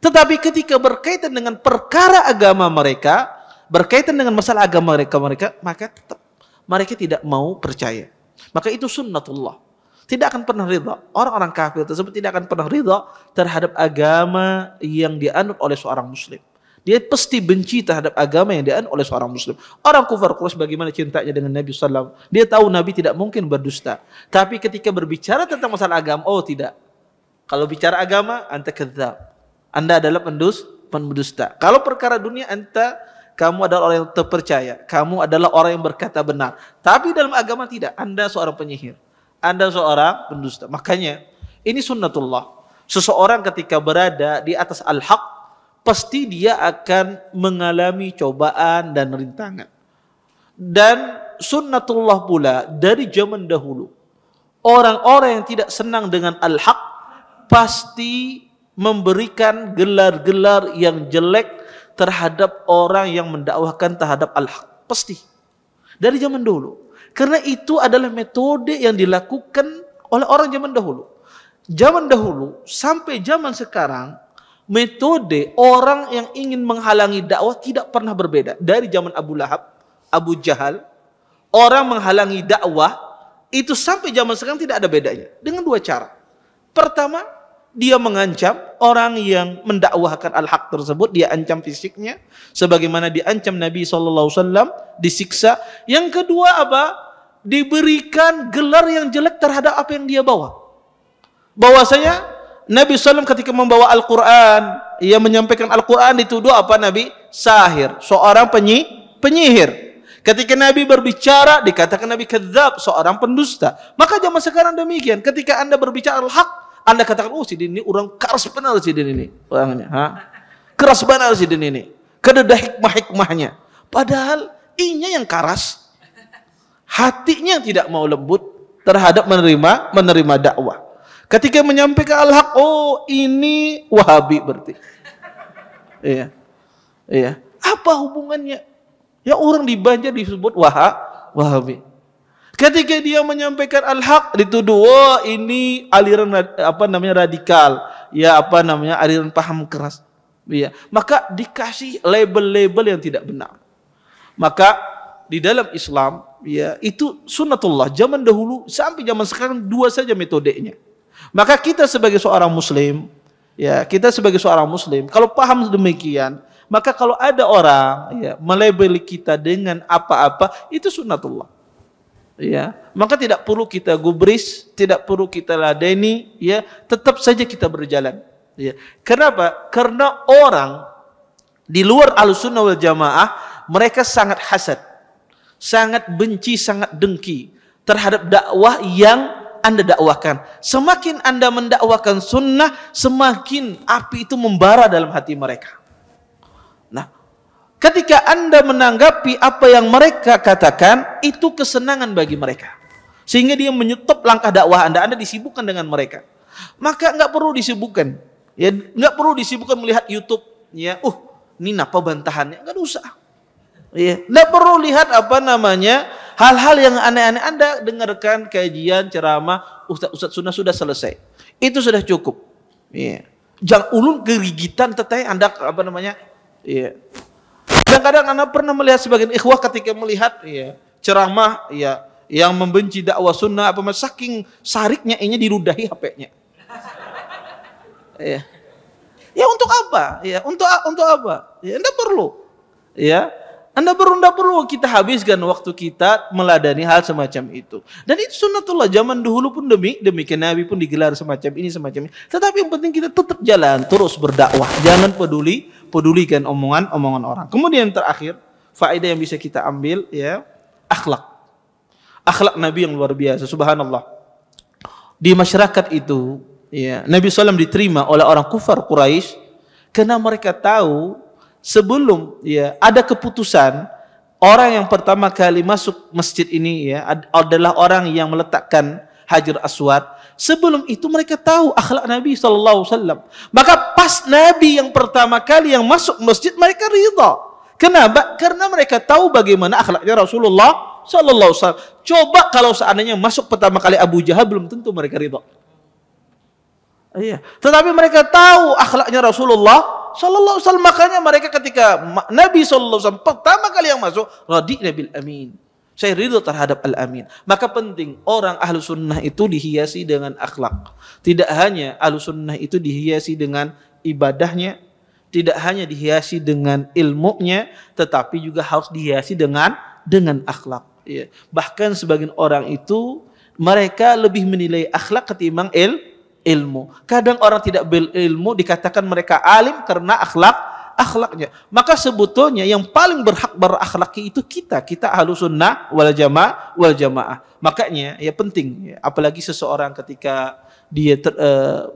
S1: Tetapi ketika berkaitan dengan perkara agama mereka, berkaitan dengan masalah agama mereka, maka tetap mereka tidak mau percaya. Maka itu sunnatullah. Tidak akan pernah ridha. Orang-orang kafir tersebut tidak akan pernah ridha terhadap agama yang dianut oleh seorang muslim. Dia pasti benci terhadap agama yang dianut oleh seorang muslim. Orang kufar Quraisy bagaimana cintanya dengan Nabi SAW. Dia tahu Nabi tidak mungkin berdusta. Tapi ketika berbicara tentang masalah agama, oh tidak. Kalau bicara agama, anta kadzdzab. Anda adalah pendusta. Kalau perkara dunia, kamu adalah orang yang terpercaya. Kamu adalah orang yang berkata benar. Tapi dalam agama tidak. Anda seorang penyihir. Anda seorang pendusta. Makanya, ini sunnatullah. Seseorang ketika berada di atas al-haq, pasti dia akan mengalami cobaan dan rintangan. Dan sunnatullah pula dari zaman dahulu. Orang-orang yang tidak senang dengan al-haq pasti memberikan gelar-gelar yang jelek terhadap orang yang mendakwahkan terhadap al-haq. Pasti. Dari zaman dahulu. Karena itu adalah metode yang dilakukan oleh orang zaman dahulu. Zaman dahulu sampai zaman sekarang, metode orang yang ingin menghalangi dakwah tidak pernah berbeda. Dari zaman Abu Lahab, Abu Jahal, orang menghalangi dakwah itu sampai zaman sekarang tidak ada bedanya. Dengan dua cara. Pertama, dia mengancam orang yang mendakwahkan al-haq tersebut, dia ancam fisiknya, sebagaimana diancam Nabi SAW, disiksa. Yang kedua apa? Diberikan gelar yang jelek terhadap apa yang dia bawa. Bahwasanya Nabi SAW ketika membawa Al-Quran, ia menyampaikan Al-Quran dituduh apa Nabi? Sahir, seorang penyihir. Ketika Nabi berbicara, dikatakan Nabi kadzdzab, seorang pendusta. Maka zaman sekarang demikian. Ketika Anda berbicara al-haq, Anda katakan, oh si din ini orang keras benar si din ini. Orangnya, keras benar si din ini. Kededah hikmah-hikmahnya. Padahal inya yang keras. Hatinya tidak mau lembut terhadap menerima dakwah. Ketika menyampaikan al-haq, oh ini Wahabi berarti. Iya. Iya. Apa hubungannya? Ya orang di Banjar disebut Wahabi. Ketika dia menyampaikan al-haq dituduh, oh ini aliran radikal. Ya aliran paham keras. Iya. Maka dikasih label-label yang tidak benar. Maka di dalam Islam, ya itu sunnatullah zaman dahulu sampai zaman sekarang dua saja metodenya. Maka kita sebagai seorang muslim, kalau paham demikian, maka kalau ada orang melabeli kita dengan apa-apa, itu sunnatullah. Ya, maka tidak perlu kita gubris, tidak perlu kita ladeni, tetap saja kita berjalan. Ya. Kenapa? Karena orang di luar Ahlussunnah wal Jamaah, mereka sangat hasad, sangat benci, sangat dengki terhadap dakwah yang Anda dakwahkan. Semakin Anda mendakwakan sunnah, semakin api itu membara dalam hati mereka. Nah, ketika Anda menanggapi apa yang mereka katakan, itu kesenangan bagi mereka. Sehingga dia menyetop langkah dakwah Anda disibukkan dengan mereka. Maka nggak perlu disibukkan. Ya, nggak perlu disibukkan melihat YouTube. Ya, ini apa bantahannya? Nggak usah. Ya, nggak perlu lihat hal-hal yang aneh-aneh. Anda dengarkan kajian ceramah Ustaz sunnah sudah selesai. Itu sudah cukup. Ya. Jangan ulun kerigitan teteh Anda ya. Kadang-kadang Anda pernah melihat sebagian ikhwah ketika melihat ceramah yang membenci dakwah sunnah saking sariknya ini diludahi HP-nya. Ya. Ya untuk apa? Ya, untuk apa? Ya, Anda perlu. Ya. Anda perlu kita habiskan waktu kita meladani hal semacam itu. Dan itu sunnatullah zaman dahulu pun demikian Nabi pun digelar semacam ini. Tetapi yang penting kita tetap jalan, terus berdakwah. Jangan pedulikan omongan orang. Kemudian terakhir, faedah yang bisa kita ambil akhlak. Akhlak Nabi yang luar biasa, subhanallah. Di masyarakat itu, Nabi SAW diterima oleh orang kufar Quraisy karena mereka tahu sebelum ada keputusan orang yang pertama kali masuk masjid ini adalah orang yang meletakkan Hajar Aswad. Sebelum itu mereka tahu akhlak Nabi SAW. Maka pas Nabi yang pertama kali yang masuk masjid mereka ridha. Kenapa? Karena mereka tahu bagaimana akhlaknya Rasulullah SAW. Coba kalau seandainya masuk pertama kali Abu Jahal, belum tentu mereka ridha. Iya. Tetapi mereka tahu akhlaknya Rasulullah Sallallahu Alaihi Wasallam, makanya mereka ketika Nabi Sallallahu Alaihi Wasallam pertama kali yang masuk, radina bil amin, saya ridho terhadap al amin. Maka penting orang ahlu sunnah itu dihiasi dengan akhlak. Tidak hanya ahlu sunnah itu dihiasi dengan ibadahnya, Tidak hanya dihiasi dengan ilmunya, tetapi juga harus dihiasi dengan akhlak. Ya. Bahkan sebagian orang itu mereka lebih menilai akhlak ketimbang ilmu. Kadang orang tidak berilmu dikatakan mereka alim karena akhlaknya. Maka sebetulnya yang paling berhak berakhlaki itu kita Ahlus Sunnah wal Jamaah. Makanya ya penting, ya, apalagi seseorang ketika dia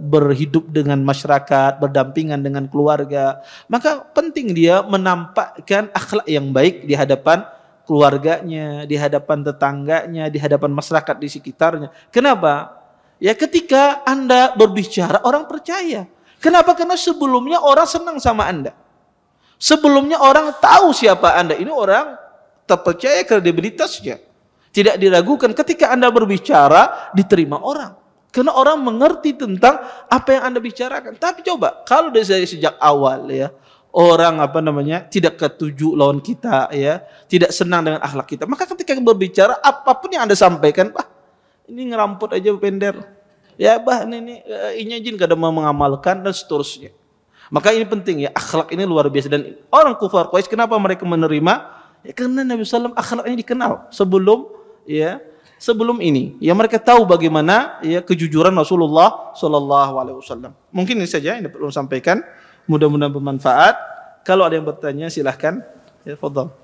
S1: berhidup dengan masyarakat, berdampingan dengan keluarga, maka penting dia menampakkan akhlak yang baik di hadapan keluarganya, di hadapan tetangganya, di hadapan masyarakat di sekitarnya. Kenapa? Ya ketika Anda berbicara orang percaya. Kenapa? Karena sebelumnya orang senang sama Anda. Sebelumnya orang tahu siapa Anda. Ini orang terpercaya kredibilitasnya. Tidak diragukan ketika Anda berbicara diterima orang. Karena orang mengerti tentang apa yang Anda bicarakan. Tapi coba kalau dari sejak awal ya orang tidak ketuju lawan kita ya, tidak senang dengan akhlak kita. Maka ketika berbicara apapun yang Anda sampaikan, ini ngerampot aja pender. Ya ini izin kada mau mengamalkan dan seterusnya. Maka ini penting ya, akhlak ini luar biasa. Dan orang kufar Quraisy kenapa mereka menerima? Ya karena Nabi SAW akhlaknya dikenal sebelum ini. Ya mereka tahu bagaimana ya kejujuran Rasulullah SAW. Mungkin ini saja yang perlu sampaikan. Mudah-mudahan bermanfaat. Kalau ada yang bertanya silahkan. Ya, fadhal.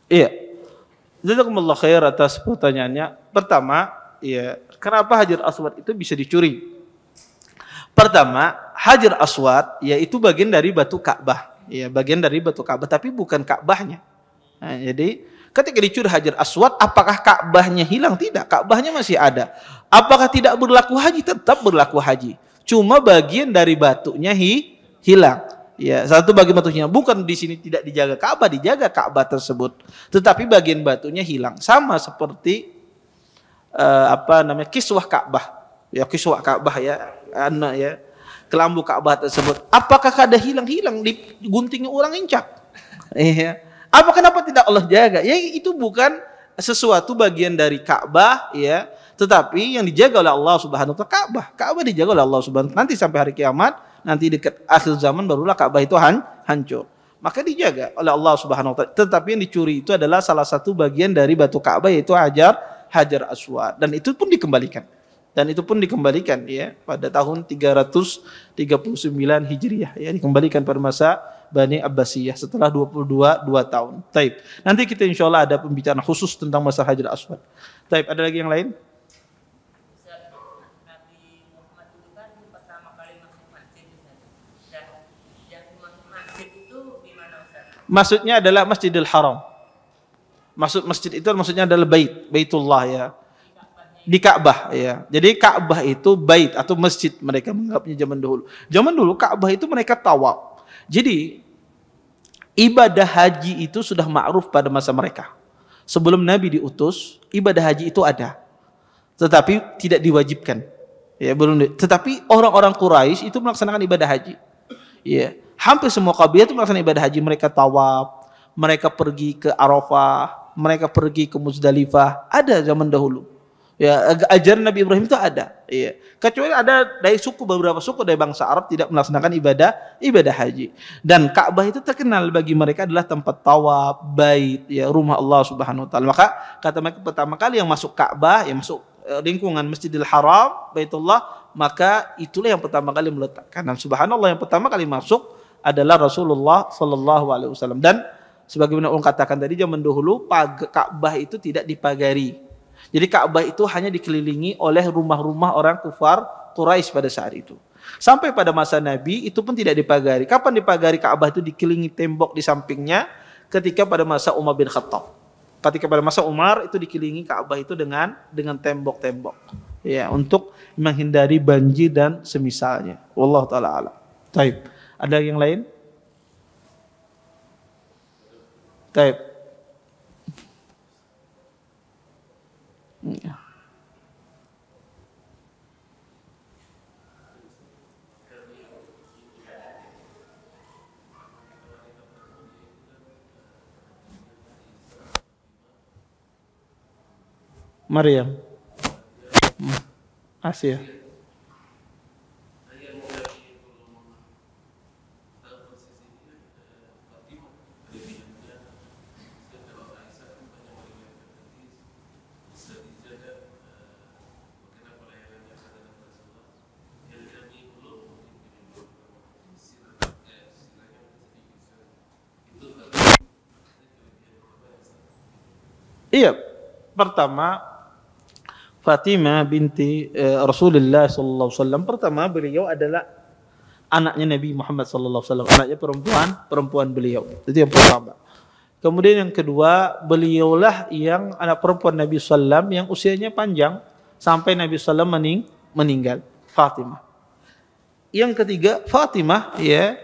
S1: Iya. Jazakumullah khair atas pertanyaannya. Pertama, ya, kenapa Hajar Aswad itu bisa dicuri? Pertama, Hajar Aswad yaitu bagian dari batu Ka'bah. Ya, bagian dari batu Ka'bah tapi bukan Ka'bahnya. Nah, jadi ketika dicuri Hajar Aswad, apakah Ka'bahnya hilang? Tidak, Ka'bahnya masih ada. Apakah tidak berlaku haji? Tetap berlaku haji. Cuma bagian dari batunya hilang. Ya, satu bagian batunya bukan di sini tidak dijaga Ka'bah tersebut, tetapi bagian batunya hilang. Sama seperti kiswah Ka'bah. Ya, kiswah Ka'bah ya, kelambu Ka'bah tersebut. Apakah kada hilang diguntingi orang incak? Iya. Kenapa tidak Allah jaga? Ya itu bukan sesuatu bagian dari Ka'bah ya, tetapi yang dijaga oleh Allah Subhanahu wa taala Ka'bah. Ka'bah dijaga oleh Allah Subhanahu wa taala. Nanti sampai hari kiamat, nanti dekat akhir zaman barulah Ka'bah itu hancur. Maka dijaga oleh Allah Subhanahu wa taala. Tetapi yang dicuri itu adalah salah satu bagian dari batu Ka'bah yaitu Hajar Aswad, dan itu pun dikembalikan. Ya pada tahun 339 Hijriah ya, dikembalikan pada masa Bani Abbasiyah setelah 22 tahun. Taib. Nanti kita insyaallah ada pembicaraan khusus tentang masalah Hajar Aswad. Taib, ada lagi yang lain? Maksudnya adalah Masjidil Haram. Maksud masjid itu maksudnya adalah Baitullah ya. Di Ka'bah ya. Jadi Ka'bah itu bait atau masjid mereka menganggapnya zaman dahulu. Zaman dulu Ka'bah itu mereka tawaf. Jadi ibadah haji itu sudah ma'ruf pada masa mereka. Sebelum Nabi diutus, ibadah haji itu ada. Tetapi tidak diwajibkan. Ya, tetapi orang-orang Quraisy itu melaksanakan ibadah haji. Ya, hampir semua kabilah itu melaksanakan ibadah haji. Mereka tawaf, mereka pergi ke Arafah, mereka pergi ke Muzdalifah. Ada zaman dahulu. Ya, ajaran Nabi Ibrahim itu ada. Ya. Kecuali ada dari beberapa suku dari bangsa Arab tidak melaksanakan ibadah haji. Dan Ka'bah itu terkenal bagi mereka adalah tempat tawaf, bait, ya, rumah Allah Subhanahu wa taala. Maka kata mereka pertama kali yang masuk Ka'bah, yang masuk lingkungan Masjidil Haram, Baitullah, maka itulah yang pertama kali meletakkan. Dan subhanallah yang pertama kali masuk adalah Rasulullah sallallahu alaihi wasallam. Dan sebagaimana ulun katakan tadi, zaman dahulu Ka'bah itu tidak dipagari. Jadi Ka'bah itu hanya dikelilingi oleh rumah-rumah orang kufar Quraisy pada saat itu. Sampai pada masa Nabi itu pun tidak dipagari. Kapan dipagari Ka'bah itu dikelilingi tembok di sampingnya? Ketika pada masa Umar bin Khattab. Ketika pada masa Umar itu dikelilingi Ka'bah itu dengan tembok-tembok. Ya, untuk menghindari banjir dan semisalnya. Wallahu taala alam. Taib. Ada yang lain? Taib. Ya. Maryam. Asia. Iya, pertama Fatimah binti Rasulullah sallallahu alaihi wasallam, pertama beliau adalah anaknya Nabi Muhammad sallallahu alaihi wasallam, anaknya perempuan beliau. Itu yang pertama. Kemudian yang kedua, beliaulah yang anak perempuan Nabi sallam yang usianya panjang sampai Nabi sallam meninggal, Fatimah. Yang ketiga, Fatimah ya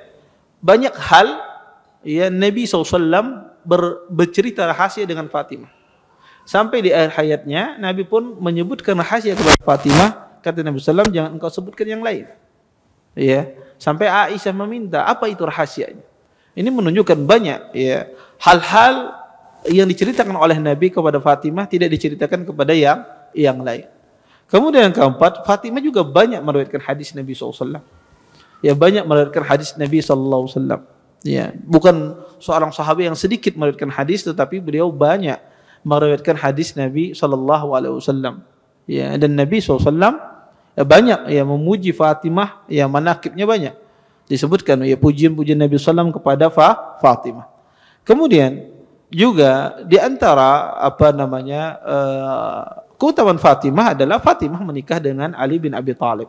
S1: banyak hal ya Nabi SAW bercerita rahasia dengan Fatimah. Sampai di akhir hayatnya Nabi pun menyebutkan rahasia kepada Fatimah, kata Nabi SAW, jangan engkau sebutkan yang lain. Ya, sampai Aisyah meminta, apa itu rahasianya? Ini menunjukkan banyak ya hal-hal yang diceritakan oleh Nabi kepada Fatimah tidak diceritakan kepada yang lain. Kemudian yang keempat, Fatimah juga banyak meriwayatkan hadis Nabi SAW. Ya, banyak meriwayatkan hadis Nabi SAW. Ya, bukan seorang sahabat yang sedikit meriwayatkan hadis, tetapi beliau banyak meriwayatkan hadis Nabi SAW. Ya, dan Nabi SAW ya, banyak ya memuji Fatimah, ya manakibnya banyak disebutkan ya pujian-pujian Nabi SAW kepada Fatimah. Kemudian juga di antara keutamaan Fatimah adalah Fatimah menikah dengan Ali bin Abi Thalib.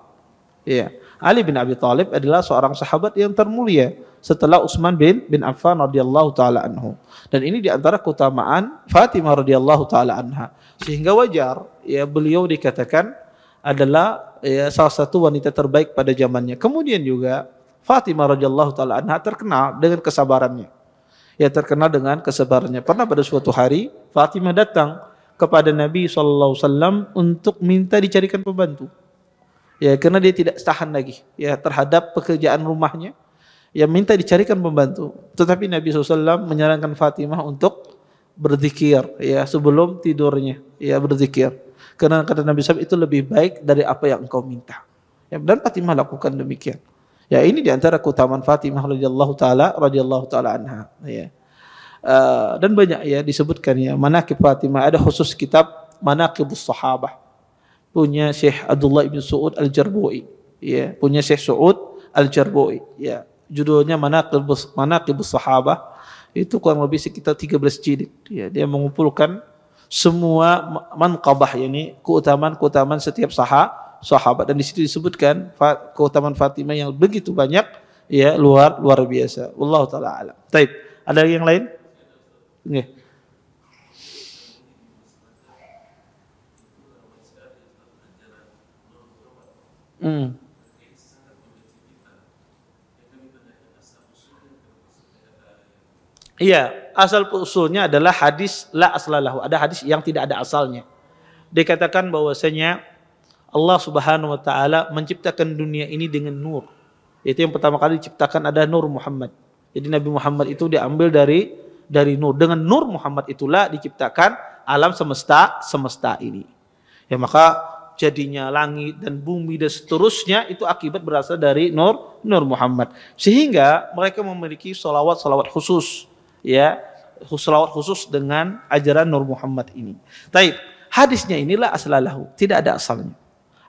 S1: Ya, Ali bin Abi Thalib adalah seorang sahabat yang termulia setelah Utsman bin Affan radhiyallahu taala anhu. Dan ini di antara keutamaan Fatimah radhiyallahu taala anha. Sehingga wajar ya beliau dikatakan adalah ya salah satu wanita terbaik pada zamannya. Kemudian juga Fatimah radhiyallahu taala anha terkenal dengan kesabarannya. Ya, terkenal dengan kesabarannya. Pernah pada suatu hari Fatimah datang kepada Nabi sallallahu alaihi wasallam untuk minta dicarikan pembantu. Ya, karena dia tidak tahan lagi ya terhadap pekerjaan rumahnya. Ya, minta dicarikan pembantu. Tetapi Nabi SAW menyarankan Fatimah untuk berzikir ya sebelum tidurnya, ya berzikir. Karena kata Nabi SAW itu lebih baik dari apa yang engkau minta. Ya, dan Fatimah lakukan demikian. Ya, ini di antara keutamaan Fatimah radhiyallahu taala anha. Ya. Dan banyak ya disebutkan ya manaqib Fatimah. Ada khusus kitab Manaqibus Sahabah punya Syekh Abdullah bin Saud Al-Jarbu'i. Ya, punya Syekh Saud Al-Jarbu'i. Ya, judulnya Manaqibus Sahabah. Itu kurang lebih sekitar 13 jilid. Ya, dia mengumpulkan semua manqabah, yakni keutamaan setiap sahabat, dan di situ disebutkan keutamaan Fatimah yang begitu banyak ya luar biasa. Wallahu taala alam. Baik, ada yang lain? Nggih. Iya, asal usulnya adalah hadis la aslalahu. Ada hadis yang tidak ada asalnya. Dikatakan bahwasanya Allah Subhanahu wa taala menciptakan dunia ini dengan nur. Itu yang pertama kali diciptakan ada Nur Muhammad. Jadi Nabi Muhammad itu diambil dari nur. Dengan Nur Muhammad itulah diciptakan alam semesta ini. Ya, maka jadinya langit dan bumi dan seterusnya itu akibat berasal dari Nur Muhammad. Sehingga mereka memiliki salawat khusus. Ya, salawat khusus dengan ajaran Nur Muhammad ini. Taib, hadisnya inilah aslalahu, tidak ada asalnya.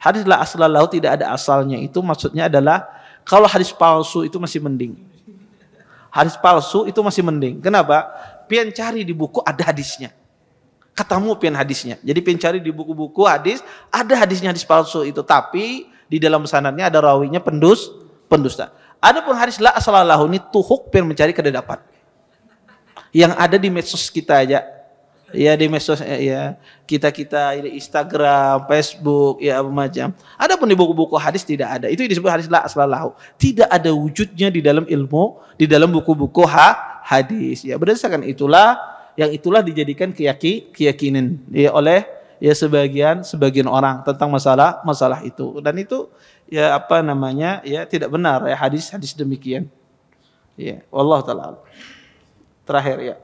S1: Hadis la aslalahu tidak ada asalnya itu maksudnya adalah kalau hadis palsu itu masih mending. Hadis palsu itu masih mending. Kenapa? Pian cari di buku ada hadisnya. Ketemu pian hadisnya. Jadi pian cari di buku-buku hadis ada hadisnya hadis palsu itu, tapi di dalam sanadnya ada rawinya pendusta. Adapun hadis la aslalahu ini tuhuk pian mencari kada dapat. Yang ada di medsos kita aja, ya di medsos ya kita di Instagram, Facebook, ya macam. Adapun di buku-buku hadis tidak ada. Itu disebut hadis la aslalahu. Tidak ada wujudnya di dalam ilmu, di dalam buku-buku hadis. Ya, berdasarkan itulah dijadikan keyakinan ya oleh ya sebagian orang tentang masalah itu. Dan itu ya ya tidak benar ya hadis demikian. Ya, wallahu taala. Terakhir ya.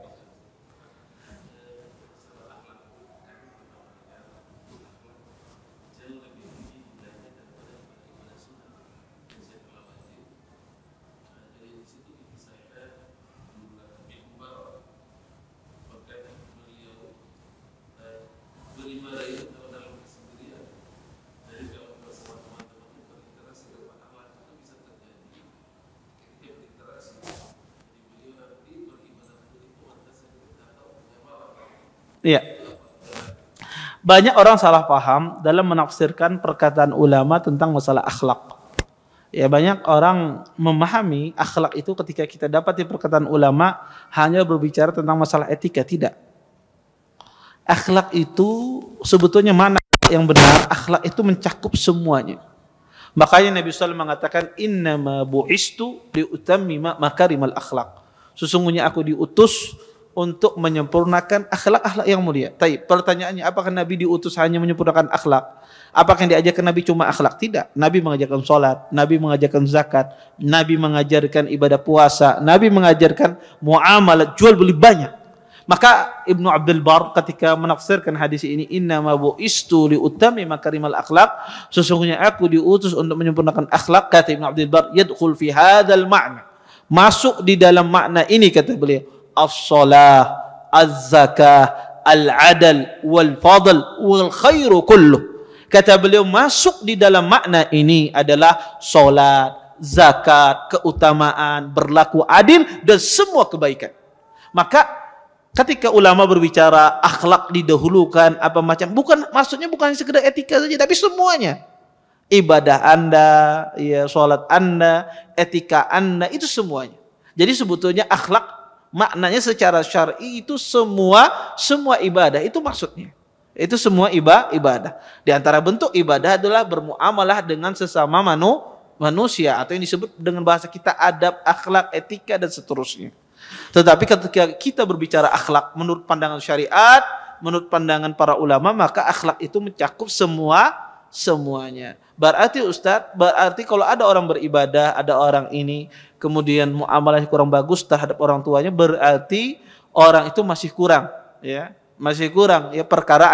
S1: Iya. Banyak orang salah paham dalam menafsirkan perkataan ulama tentang masalah akhlak. Ya, banyak orang memahami akhlak itu ketika kita dapat di perkataan ulama hanya berbicara tentang masalah etika. Tidak. Akhlak itu sebetulnya mana yang benar, akhlak itu mencakup semuanya. Makanya Nabi SAW mengatakan innama bu'istu liutammima makarimal akhlak. Sesungguhnya aku diutus untuk menyempurnakan akhlak-akhlak yang mulia. Taib, pertanyaannya, apakah Nabi diutus hanya menyempurnakan akhlak? Apakah yang diajarkan Nabi cuma akhlak? Tidak. Nabi mengajarkan salat, Nabi mengajarkan zakat, Nabi mengajarkan ibadah puasa, Nabi mengajarkan muamalah, jual beli banyak. Maka Ibnu Abdul Bar ketika menafsirkan hadis ini, innama bu'istu liutami makarimal akhlak, sesungguhnya aku diutus untuk menyempurnakan akhlak, kata Ibnu Abdul Bar, yadkhul fi hadzal ma'na, masuk di dalam makna ini, kata beliau, as-salah, az-zakah, al-adal, wal-fadl, wal-khairu kulluh. Kata beliau, masuk di dalam makna ini adalah salat, zakat, keutamaan, berlaku adil, dan semua kebaikan. Maka ketika ulama berbicara akhlak didahulukan apa macam, maksudnya bukan sekedar etika saja, tapi semuanya. Ibadah Anda, ya, salat Anda, etika Anda, itu semuanya. Jadi sebetulnya akhlak maknanya secara syar'i itu semua ibadah, itu maksudnya. Itu semua ibadah. Di antara bentuk ibadah adalah bermuamalah dengan sesama manusia, atau yang disebut dengan bahasa kita adab, akhlak, etika, dan seterusnya. Tetapi ketika kita berbicara akhlak menurut pandangan syariat, menurut pandangan para ulama, maka akhlak itu mencakup semuanya. Berarti berarti kalau ada orang beribadah, ada orang ini kemudian muamalahnya kurang bagus terhadap orang tuanya, berarti orang itu masih kurang, ya. Masih kurang ya perkara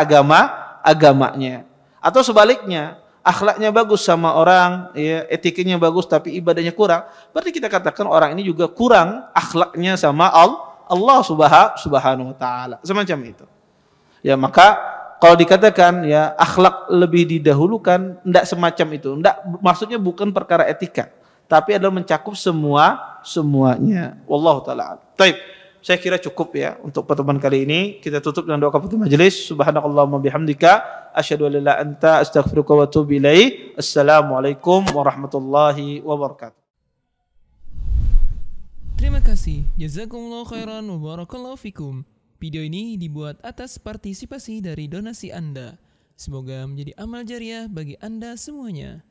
S1: agamanya. Atau sebaliknya, akhlaknya bagus sama orang, ya, etikanya bagus tapi ibadahnya kurang, berarti kita katakan orang ini juga kurang akhlaknya sama Allah Subhanahu wa taala. Semacam itu. Ya, maka kalau dikatakan ya akhlak lebih didahulukan, enggak semacam itu. Enggak, maksudnya bukan perkara etika, tapi adalah mencakup semuanya. Wallahu taala. Baik. Saya kira cukup ya untuk pertemuan kali ini. Kita tutup dengan doa kafatul majelis. Subhanakallahumma bihamdika asyhadu an la ilaha illa anta astaghfiruka wa atubu ilaik. Assalamualaikum warahmatullahi wabarakatuh.
S2: Terima kasih. Jazakumullah khairan wa barakallahu fikum. Video ini dibuat atas partisipasi dari donasi Anda. Semoga menjadi amal jariah bagi Anda semuanya.